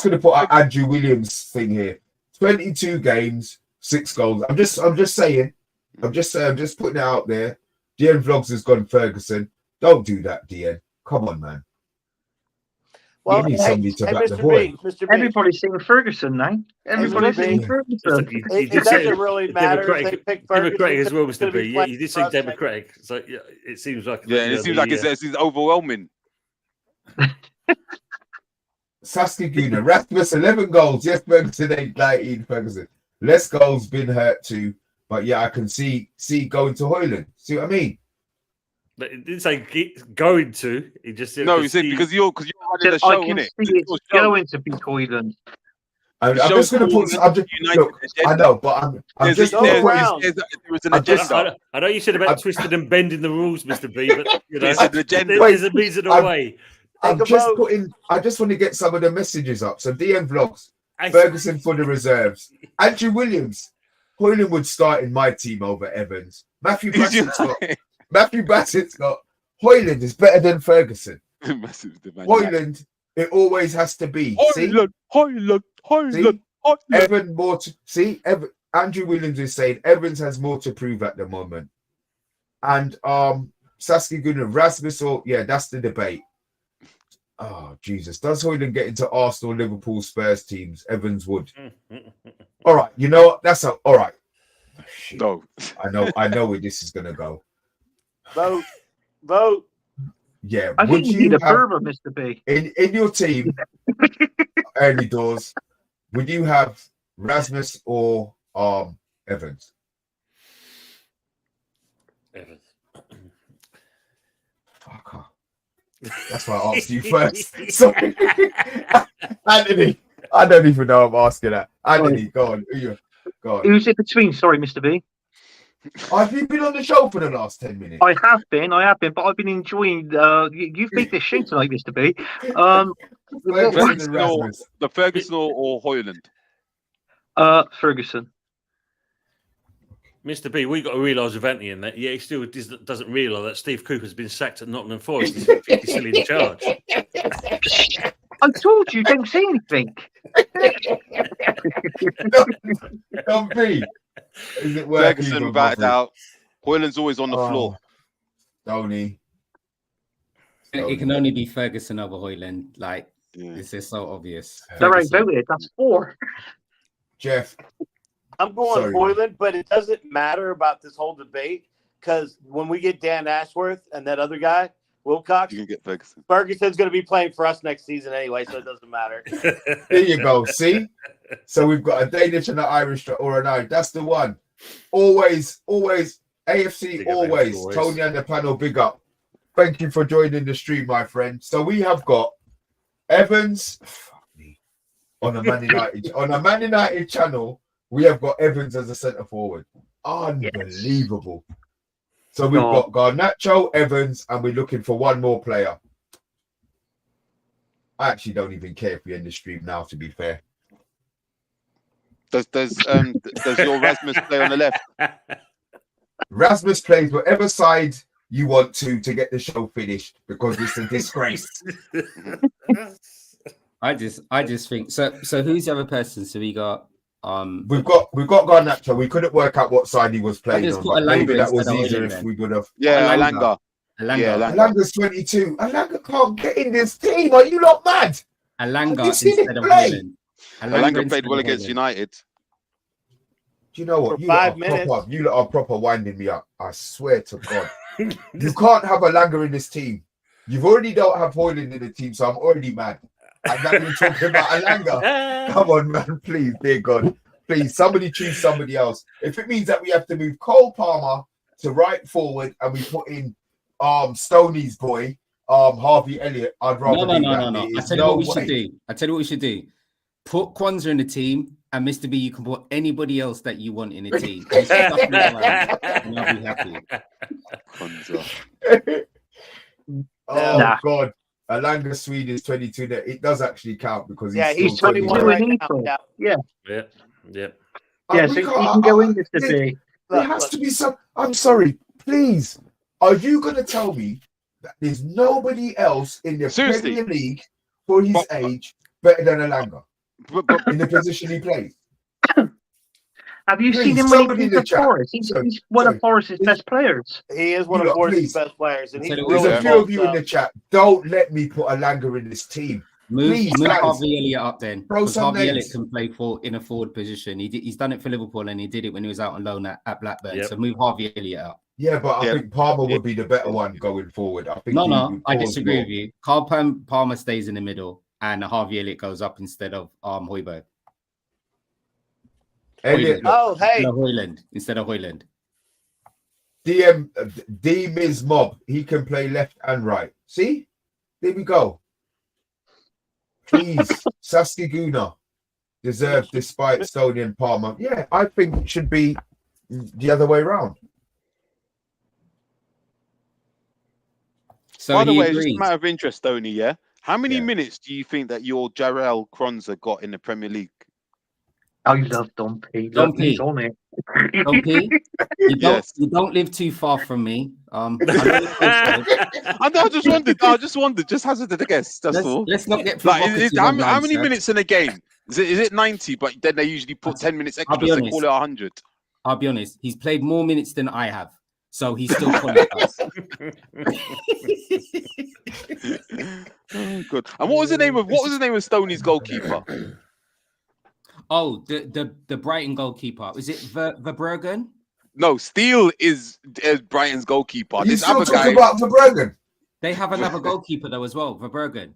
going to put an Andrew Williams thing here. 22 games, 6 goals. I'm just saying. I'm just putting it out there. DN Vlogs has gone Ferguson. Don't do that, DN. Come on, man. Well, need somebody to back the Mr. boy. B, Mr. B, Everybody's saying Ferguson now. Everybody's Hey, saying Mr. Ferguson. it doesn't really matter if they pick Ferguson. Democratic as well, It's Mr. gonna B. be Yeah, playing you did for say us next democratic. So yeah, it seems like Yeah, and it seems like it's overwhelming. Saskia Guna, Rasmus 11 goals. Yes, Ferguson ain't 19. Ferguson less goals, been hurt too. But yeah, I can see going to Højlund. See what I mean? But it didn't say going to. It just said No, you said because you're running the I show, can innit? see it's going to be Højlund. I'm The just show's going to called put. I'm just, United look, I know, but I'm just go going to put. around. There was an I'm just- agenda. I know you said about twisting and bending the rules, Mr. B, but you know, There's an agenda. there's a means of the way. I'm Think just about- putting. I just want to get some of the messages up. So DM Vlogs, I- Ferguson for the reserves. Andrew Williams, Højlund would start in my team over Evans. Matthew Bassett's got Højlund is better than Ferguson. Massive demand. Højlund, it always has to be. See, Højlund. Evan more to see. Andrew Williams is saying Evans has more to prove at the moment, and Saskia Guna, Rasmus, or yeah, that's the debate. Oh Jesus, does Højlund get into Arsenal, Liverpool, Spurs teams? Evans would. All right, you know what? That's all right. Oh, shit. No. I know where this is gonna go. Vote. Yeah, I would think you you need a have fervor, Mr. B. in your team early doors? Would you have Rasmus or Evans? Evans. Fucker. That's why I asked you first. Sorry. Anthony, I don't even know I'm asking that. Anthony, go on. Go on. Who's it between? Sorry, Mr. B. Have you been on the show for the last 10 minutes? I have been, but I've been enjoying. You've beat this show tonight, Mr. B. Ferguson and Rasmus. The Ferguson or Højlund? Ferguson. Mr. B, we got to realise with Anthony in that, yeah, he still doesn't realise that Steve Cooper's been sacked at Nottingham Forest. He's still in charge. I told you, don't say anything. Don't be. Is it working? Ferguson without a doubt. Højlund's always on the floor. Tony. It can only be Ferguson over Højlund. Like, Yeah. this is so obvious. They're Ferguson. outvoted. That's 4. Jeff. I'm going Sorry. Højlund, but it doesn't matter about this whole debate because when we get Dan Ashworth and that other guy, Wilcox, You can get Ferguson. Ferguson's going to be playing for us next season anyway, so it doesn't matter. There you go. See? So we've got a Danish and an Irish or an Irish. That's the one. Always. AFC, Big up, always. always. Tony and the panel, big up. Thank you for joining the stream, my friend. So we have got Evans. Fuck me. On a Man United channel, we have got Evans as a centre forward. Unbelievable. So we've got Garnacho, Evans, and we're looking for one more player. I actually don't even care if we end the stream now, to be fair. Does your Rasmus play on the left? Rasmus plays whatever side you want to get the show finished because it's a disgrace. I just think so. So who's the other person? So we got We've got Garnacho. We couldn't work out what side he was playing just on, put but maybe Alanga that was instead of easier Højlund if then. we would have. Yeah, Alanga. Alanga. Yeah, Alanga, Alanga. Alanga's 22. Alanga can't get in this team. Are you not mad? Alanga Have you seen instead him of play? Højlund. Alanga played instead well of against Højlund. United. Do you know what? For You lot 5 are minutes. proper. You lot are proper winding me up. I swear to God. You can't have Alanga in this team. You've already don't have Højlund in the team, so I'm already mad. And now you're talking about Alanga. Come on, man. Please, dear God. Please, somebody choose somebody else. If it means that we have to move Cole Palmer to right forward and we put in Stoney's boy, Harvey Elliott, I'd rather do that. No. There I is tell you no what we way. should do. I tell you what we should do. Put Kwanzaa in the team, and Mr. B, you can put anybody else that you want in the team. Just stuff me around, and I'll be happy. Oh Nah. God, Alanga Swede is 22. It does actually count because Yeah, he's he's still 21 21 right now. April. Yeah. Yeah, Yeah, yeah. yeah. We So you can't- can go in, Mr. there- B. There has to be some. I'm sorry, please. Are you going to tell me that there's nobody else in the Seriously. Premier League for his But- age better than Alanga But in the position he plays? Have you Please, seen him when he somebody in plays the for chat. Forest? He's one of Forest's best players. He is one You of lot, Forest's please. best players, and he's There's There's really a few involved, of you in the chat. Don't let me put Alanga in this team. Move Please, guys. Harvey Elliott up then. Throw Because some Harvey names. Elliott can play in a forward position. He's done it for Liverpool and he did it when he was out on loan at Blackburn. Yep. So move Harvey Elliott up. Yeah, but I Yeah. think Palmer would be the better one going forward. I think. No, I Paul's disagree more- with you. Carl Palmer stays in the middle and Harvey Elliott goes up instead of Højbjerg. Elliot, Oh, hey, Instead of Højlund. D Miz Mob, he can play left and right. See, there we go. Please, Saskia Guna deserved despite Stoney and Palmer. Yeah, I think it should be the other way around. So by the he way, just a agrees. matter of interest, Stoney, yeah? How many Yeah. minutes do you think that your Jarrell Kronza got in the Premier League? I love Don P. Don Look, P. he's on it. Don't P, Yes. you don't live too far from me. I know I just wondered, just hazarded a guess. That's all. let's not get Like, provocative how on many Randstad. minutes in a game? Is it 90? But then they usually put 10 minutes I'll extra, be so they honest. call it 100. I'll be honest. He's played more minutes than I have, so he's still qualifies. Oh, good. And what was the name of Stoney's goalkeeper? Oh, the Brighton goalkeeper. Is it Verbruggen? No, Steele is Brighton's goalkeeper. Are you This still other talking guy, about Verbruggen? They have another goalkeeper though as well, Verbruggen.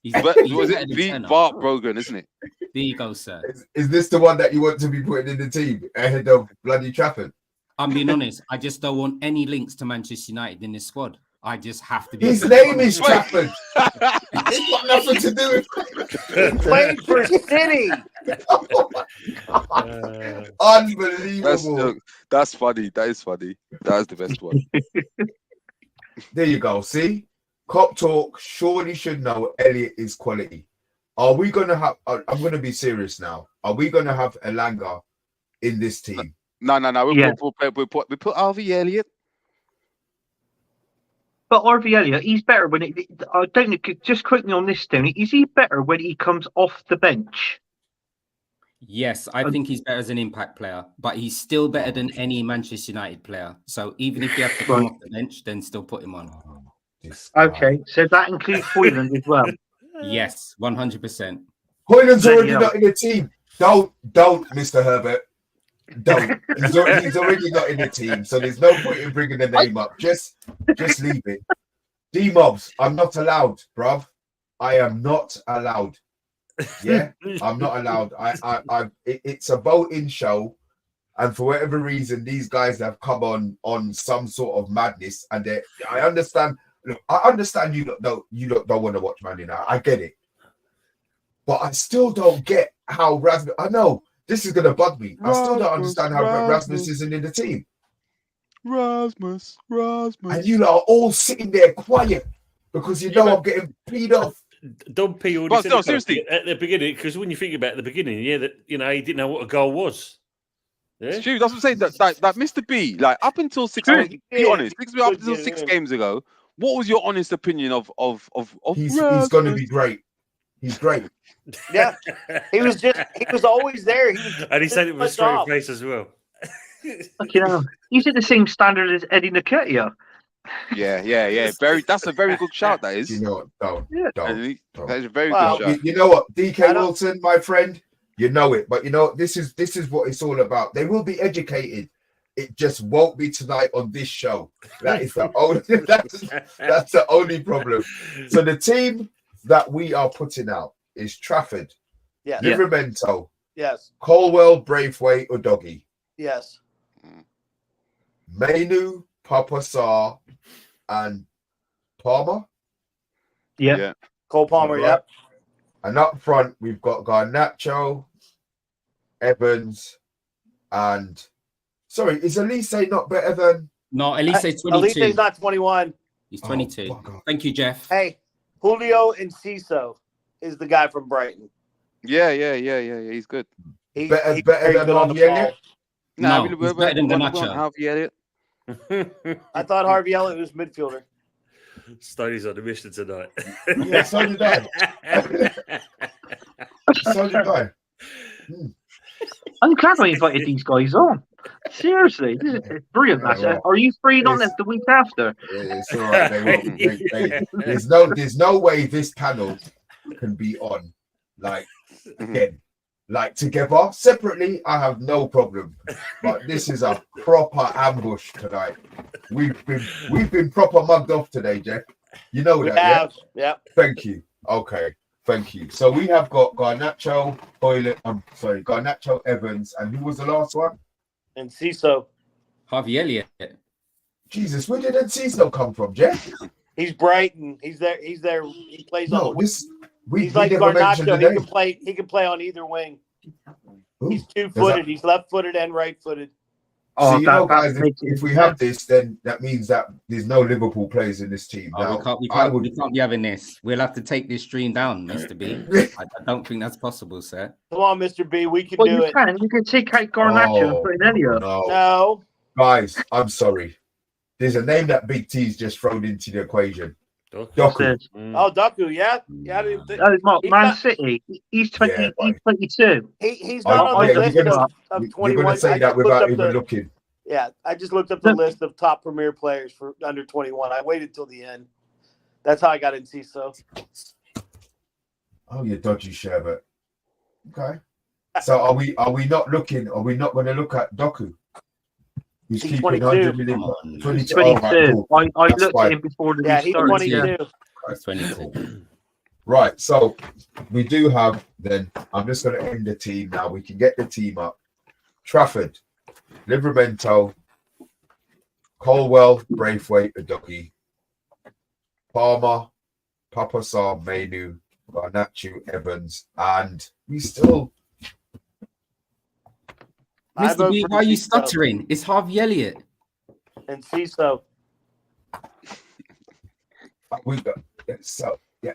He's was better it than V. Turner. Bart Brogan, isn't it? There you go, sir. Is this the one that you want to be putting in the team ahead of bloody Trafford? I'm being honest. I just don't want any links to Manchester United in this squad. I just have to be. His name is Trafford. It's got nothing to do with played for City. Unbelievable. That's funny. That is funny. That is the best one. There you go. See, Cop Talk surely should know Elliot is quality. Are we going to have? I'm going to be serious now. Are we going to have Elanga in this team? No. Yeah. We put Harvey Elliott. But Harvey Elliott, he's better when it. I don't know. Just quote me on this, Tony. Is he better when he comes off the bench? Yes, I think he's better as an impact player, but he's still better than any Manchester United player. So even if you have to come off the bench, then still put him on. This guy. Okay, so that includes Højlund as well. Yes, 100%. Højlund's already Yeah. not in the team. Don't, Mr. Herbert. Don't. He's already not in the team, so there's no point in bringing the name up. Just leave it. D-Mobs, I'm not allowed, bruv. I am not allowed. Yeah, I'm not allowed. It's a voting show, and for whatever reason, these guys have come on some sort of madness, and I understand. Look, I understand you don't want to watch Man United. I get it, but I still don't get how Rasmus. I know this is gonna bug me. I still don't understand how Rasmus isn't in the team. Rasmus. And you lot are all sitting there quiet because you know I'm getting peed off. Don P. already But said no, it seriously. at the beginning, because when you think about it at the beginning, yeah, that he didn't know what a goal was. Yeah. Stu, that's what I'm saying. That Mr. B, like up until six, True. be honest, up Good until get 6 in. games ago, what was your honest opinion of He's going to Rasmus? be great. He's great. Yeah, he was always there. He was, And he said it with a much straight off. face as well. Fucking hell. He's at the same standard as Eddie Nketiah. Yeah. That's a very good shout. That You is. know what? Don't. That is a very Well, good shout. You know what, I DK don't- Wilson, my friend, you know it. But you know, this is what it's all about. They will be educated. It just won't be tonight on this show. That is the only. That's the only problem. So the team that we are putting out is Trafford, Yes, Yeah. Livramento, yes, Colwell, Braithwaite, Udogie, yes. Mainu, Papasar, and Palmer. Yeah. Cole Palmer. Right. Yep. And up front, we've got Garnacho, Evans, and sorry, is Elise not better than? No, Elise 22. Elise's not 21. He's 22. fuck off. Thank you, Jeff. Hey, Julio Enciso is the guy from Brighton. Yeah. He's good. He's Better very than good on the Harvey ball. Elliott? No, we he's better than want Garnacho. Harvey Elliott. I thought Harvey Elliott was midfielder. Stoney's on the mission tonight. Yeah, so did I. So did I. I'm glad I invited these guys on. Seriously, this is brilliant. Yeah, Matt. well, Are you free on it's- the week after? It's all right. They won't. There's no way this panel can be on like again, like together. Separately, I have no problem. But this is a proper ambush tonight. We've been proper mugged off today, Jeff. You know We that, yeah? have. Yep. Thank you. Okay, thank you. So we have got Garnacho, Garnacho, Evans, and who was the last one? Enciso. Harvey Elliott. Jesus, where did Enciso come from, Jeff? He's Brighton. He's there. He's there. He plays on the No, wing. this we He's like never mentioned Garnacho. the He name. can play. He can play on either wing. Who? He's 2-footed. He's left-footed and right-footed. Oh, See, you know, that guys, makes if it- we have this, then that means that there's no Liverpool players in this team. Oh, Now, we I would. can't be having this. We'll have to take this stream down, Mr. B. I don't think that's possible, sir. Come on, Mr. B. We can Well, do you it. can. You can take out Garnacho and put in Elliott. No, No. guys, I'm sorry. There's a name that Big T's just thrown into the equation. Doku. Says, Oh, Doku. Yeah. Yeah. I didn't think, Oh, Mark, He's Man not- City. He's 20. Yeah, He's 22. he's not Oh, on yeah, the you're list gonna- of You're 21. going to say I that just looked without up even the- looking. Yeah, I just looked up the No. list of top Premier players for under 21. I waited till the end. That's how I got Enciso. Oh, you dodgy sherbet. Okay. So are we not looking? Are we not going to look at Doku? Who's He's keeping 22. 100 million? He's 22. 22. Oh, right, cool. I That's looked fine. at him before the Yeah, he's start. 22. He's 22. Right, so we do have then. I'm just going to end the team now. We can get the team up. Trafford, Livramento, Colwell, Braithwaite, Udogie, Palmer, Papasar, Mainu, Garnacho, Evans, and we still. I Mr. vote B, for why are you Enciso. stuttering? It's Harvey Elliott. Enciso. We got so yeah.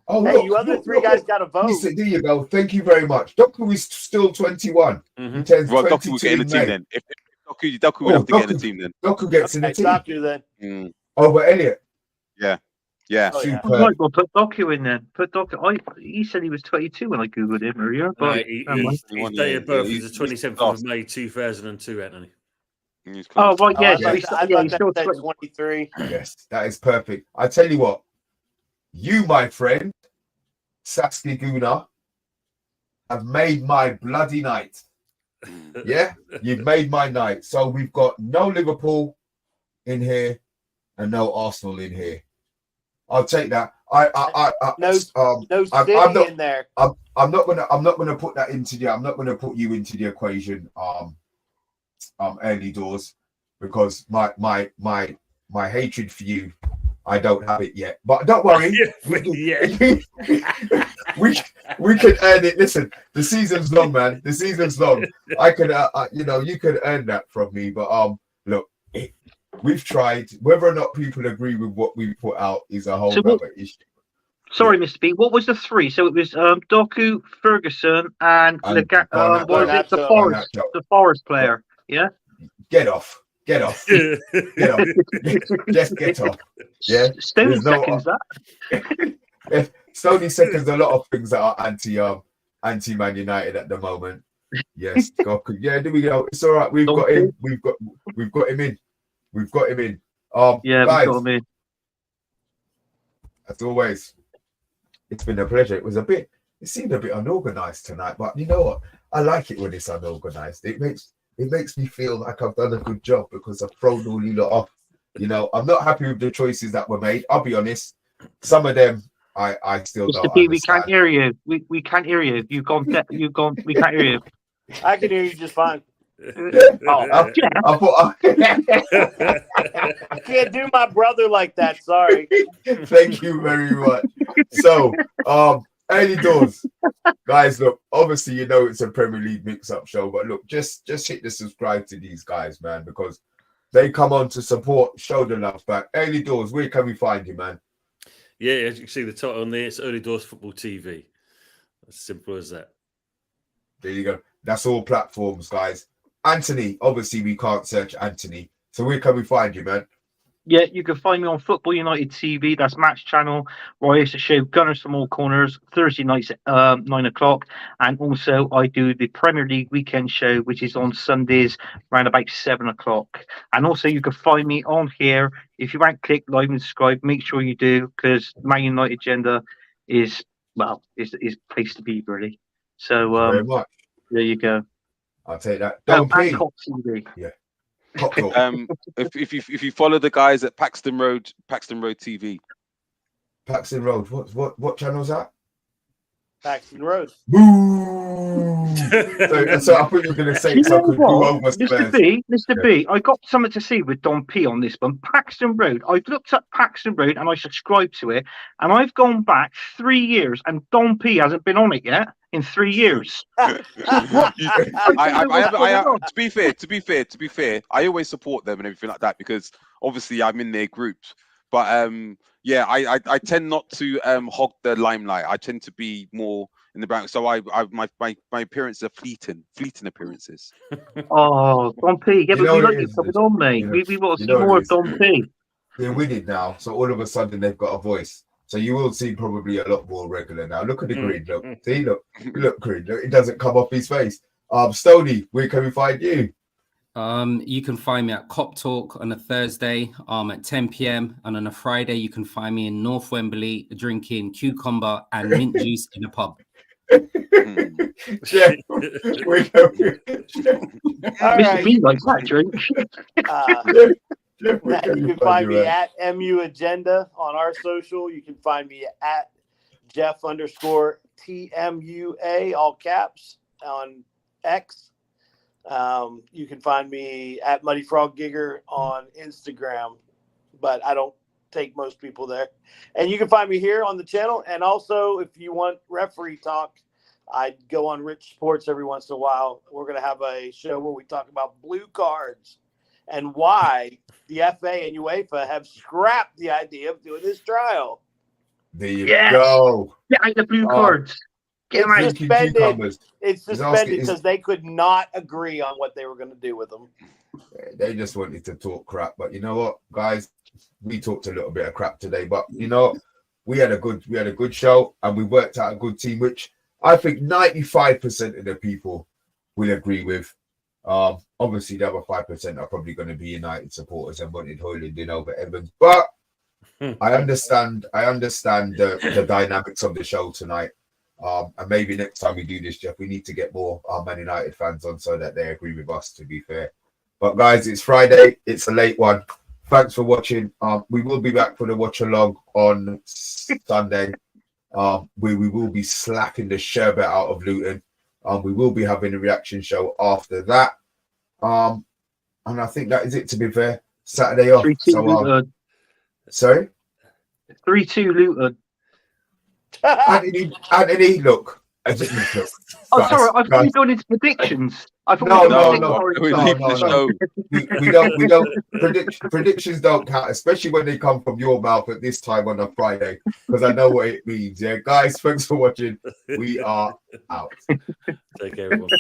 Oh, Hey, look, you other look, three look, guys look. got to vote. Listen, there you go. Thank you very much. Doku is still 21. He turns Well, 22 Doku will get in the in team May. then. If Doku would Oh, have to get in the Doku. team then. Doku gets in Okay, the team. Doku then. Mm. Over Elliot. Yeah. Oh, yeah. Superb. I might well put Doku in then. Put Doku. He said he was 22 when I googled him earlier. No, But never mind. his date of birth He's- is the 27th he's of May 2002, Anthony. He's Oh, close. right, yeah. I so thought, he's, I yeah, thought he's that still said 20. 23. Yes, that is perfect. I tell you what, you, my friend, Saskia Guna, have made my bloody night. Yeah, you've made my night. So we've got no Liverpool in here and no Arsenal in here. I'll take that. No City I'm not- in there. I'm not gonna put that into the. I'm not gonna put you into the equation. Early doors, because my hatred for you, I don't have it yet. But don't worry, we can earn it. Listen, the season's long, man. The season's long. I can, you can earn that from me. But look, we've tried. Whether or not people agree with what we put out is a whole So what- other issue. Sorry, Mr. B. What was the three? So it was Doku, Ferguson, and Garnacho. what was it? Garnacho. The Forest player. Yeah. Get off. Get off. Get off. Just get off. Yeah. Stony There's no- seconds that. Stony seconds a lot of things that are anti Man United at the moment. Yes, Goku. Yeah, there we go. It's all right. We've got him. We've got him in. We've got him in. Yeah, guys, we got him in. as always, it's been a pleasure. It seemed a bit unorganized tonight, but you know what? I like it when it's unorganized. It makes me feel like I've done a good job because I've thrown all you lot off. You know, I'm not happy with the choices that were made. I'll be honest. Some of them I still don't Mr. B, we understand. can't hear you. We can't hear you. You've gone. We can't hear you. I can hear you just fine. Oh, yeah. I thought, I can't do my brother like that. Sorry. thank you very much. So, early doors, guys. Look, obviously, you know it's a Premier League mix-up show, but look, just hit the subscribe to these guys, man, because they come on to support, show the love back. Early doors, where can we find you, man? Yeah, as you can see the title on there, it's Early Doors Football TV. As simple as that. There you go. That's all platforms, guys. Anthony, obviously, we can't search Anthony, so where can we find you, man? Yeah, you can find me on Football United TV. That's Match Channel, where I used to show Gunners from All Corners Thursday nights at 9 o'clock. And also, I do the Premier League weekend show, which is on Sundays around about 7 o'clock. And also, you can find me on here. If you haven't clicked like and subscribe, make sure you do, because Man United agenda is place to be, really. So, Very much. there you go. I'll take that. Don't and pay. Cop TV. Yeah. Top talk. If you follow the guys at Paxton Road TV. Paxton Road. What channel's that? Paxton Road. Boo! so I thought you were going to say You know something. what, Over Mr. Spurs. B, Mr. B, I got something to say with Don P on this one. Paxton Road. I've looked up Paxton Road and I subscribed to it, and I've gone back 3 years, and Don P hasn't been on it yet in 3 years. To be fair, I always support them and everything like that because obviously I'm in their groups. But yeah, I tend not to hog the limelight. I tend to be more in the background. So my appearances are fleeting appearances. Oh, Don P. Yeah, You but know we what like it you is, coming on, mate. you know- We want to you see know what more it of is. Don P. They're winning now, so all of a sudden they've got a voice. So you will see probably a lot more regular now. Look at the grid. Look, see, look, grid. Look, it doesn't come off his face. Stoney, where can we find you? You can find me at Cop Talk on a Thursday at 10 p.m. and on a Friday you can find me in North Wembley drinking cucumber and mint juice in a pub. Jeff, where can All Mr. right. B likes that drink. Jeff, where You can find me at? at MU Agenda on our social. You can find me at Jeff_TMUA, all caps, on X. You can find me at Muddy Frog Gigger on Instagram, but I don't take most people there. And you can find me here on the channel. And also, if you want referee talk, I go on Rich Sports every once in a while. We're going to have a show where we talk about blue cards and why the FA and UEFA have scrapped the idea of doing this trial. There you Yes. go. Get out the blue cards. Get them out. It's Drinking suspended. cucumbers. It's He's suspended asking- because they could not agree on what they were going to do with them. They just wanted to talk crap, but you know what, guys? We talked a little bit of crap today, but you know, we had a good show and we worked out a good team, which I think 95% of the people will agree with. Obviously, the other 5% are probably going to be United supporters and wanted Hoyland in over Evans, but I understand the dynamics of the show tonight. And maybe next time we do this, Jeff, we need to get more Man United fans on so that they agree with us, to be fair. But guys, it's Friday. It's a late one. Thanks for watching. We will be back for the watch along on Sunday. Where we will be slapping the sherbet out of Luton. We will be having a reaction show after that. And I think that is it, to be fair. Saturday off. 3-2 So, Luton. sorry? 3-2 Luton. Anthony, look, Oh, sorry, I thought we were going into predictions. I thought No, we were no, going no, into We're no, leaving no, the no. show. We don't predictions don't count, especially when they come from your mouth at this time on a Friday, because I know what it means. Yeah, guys, thanks for watching. We are out. Take care, everyone.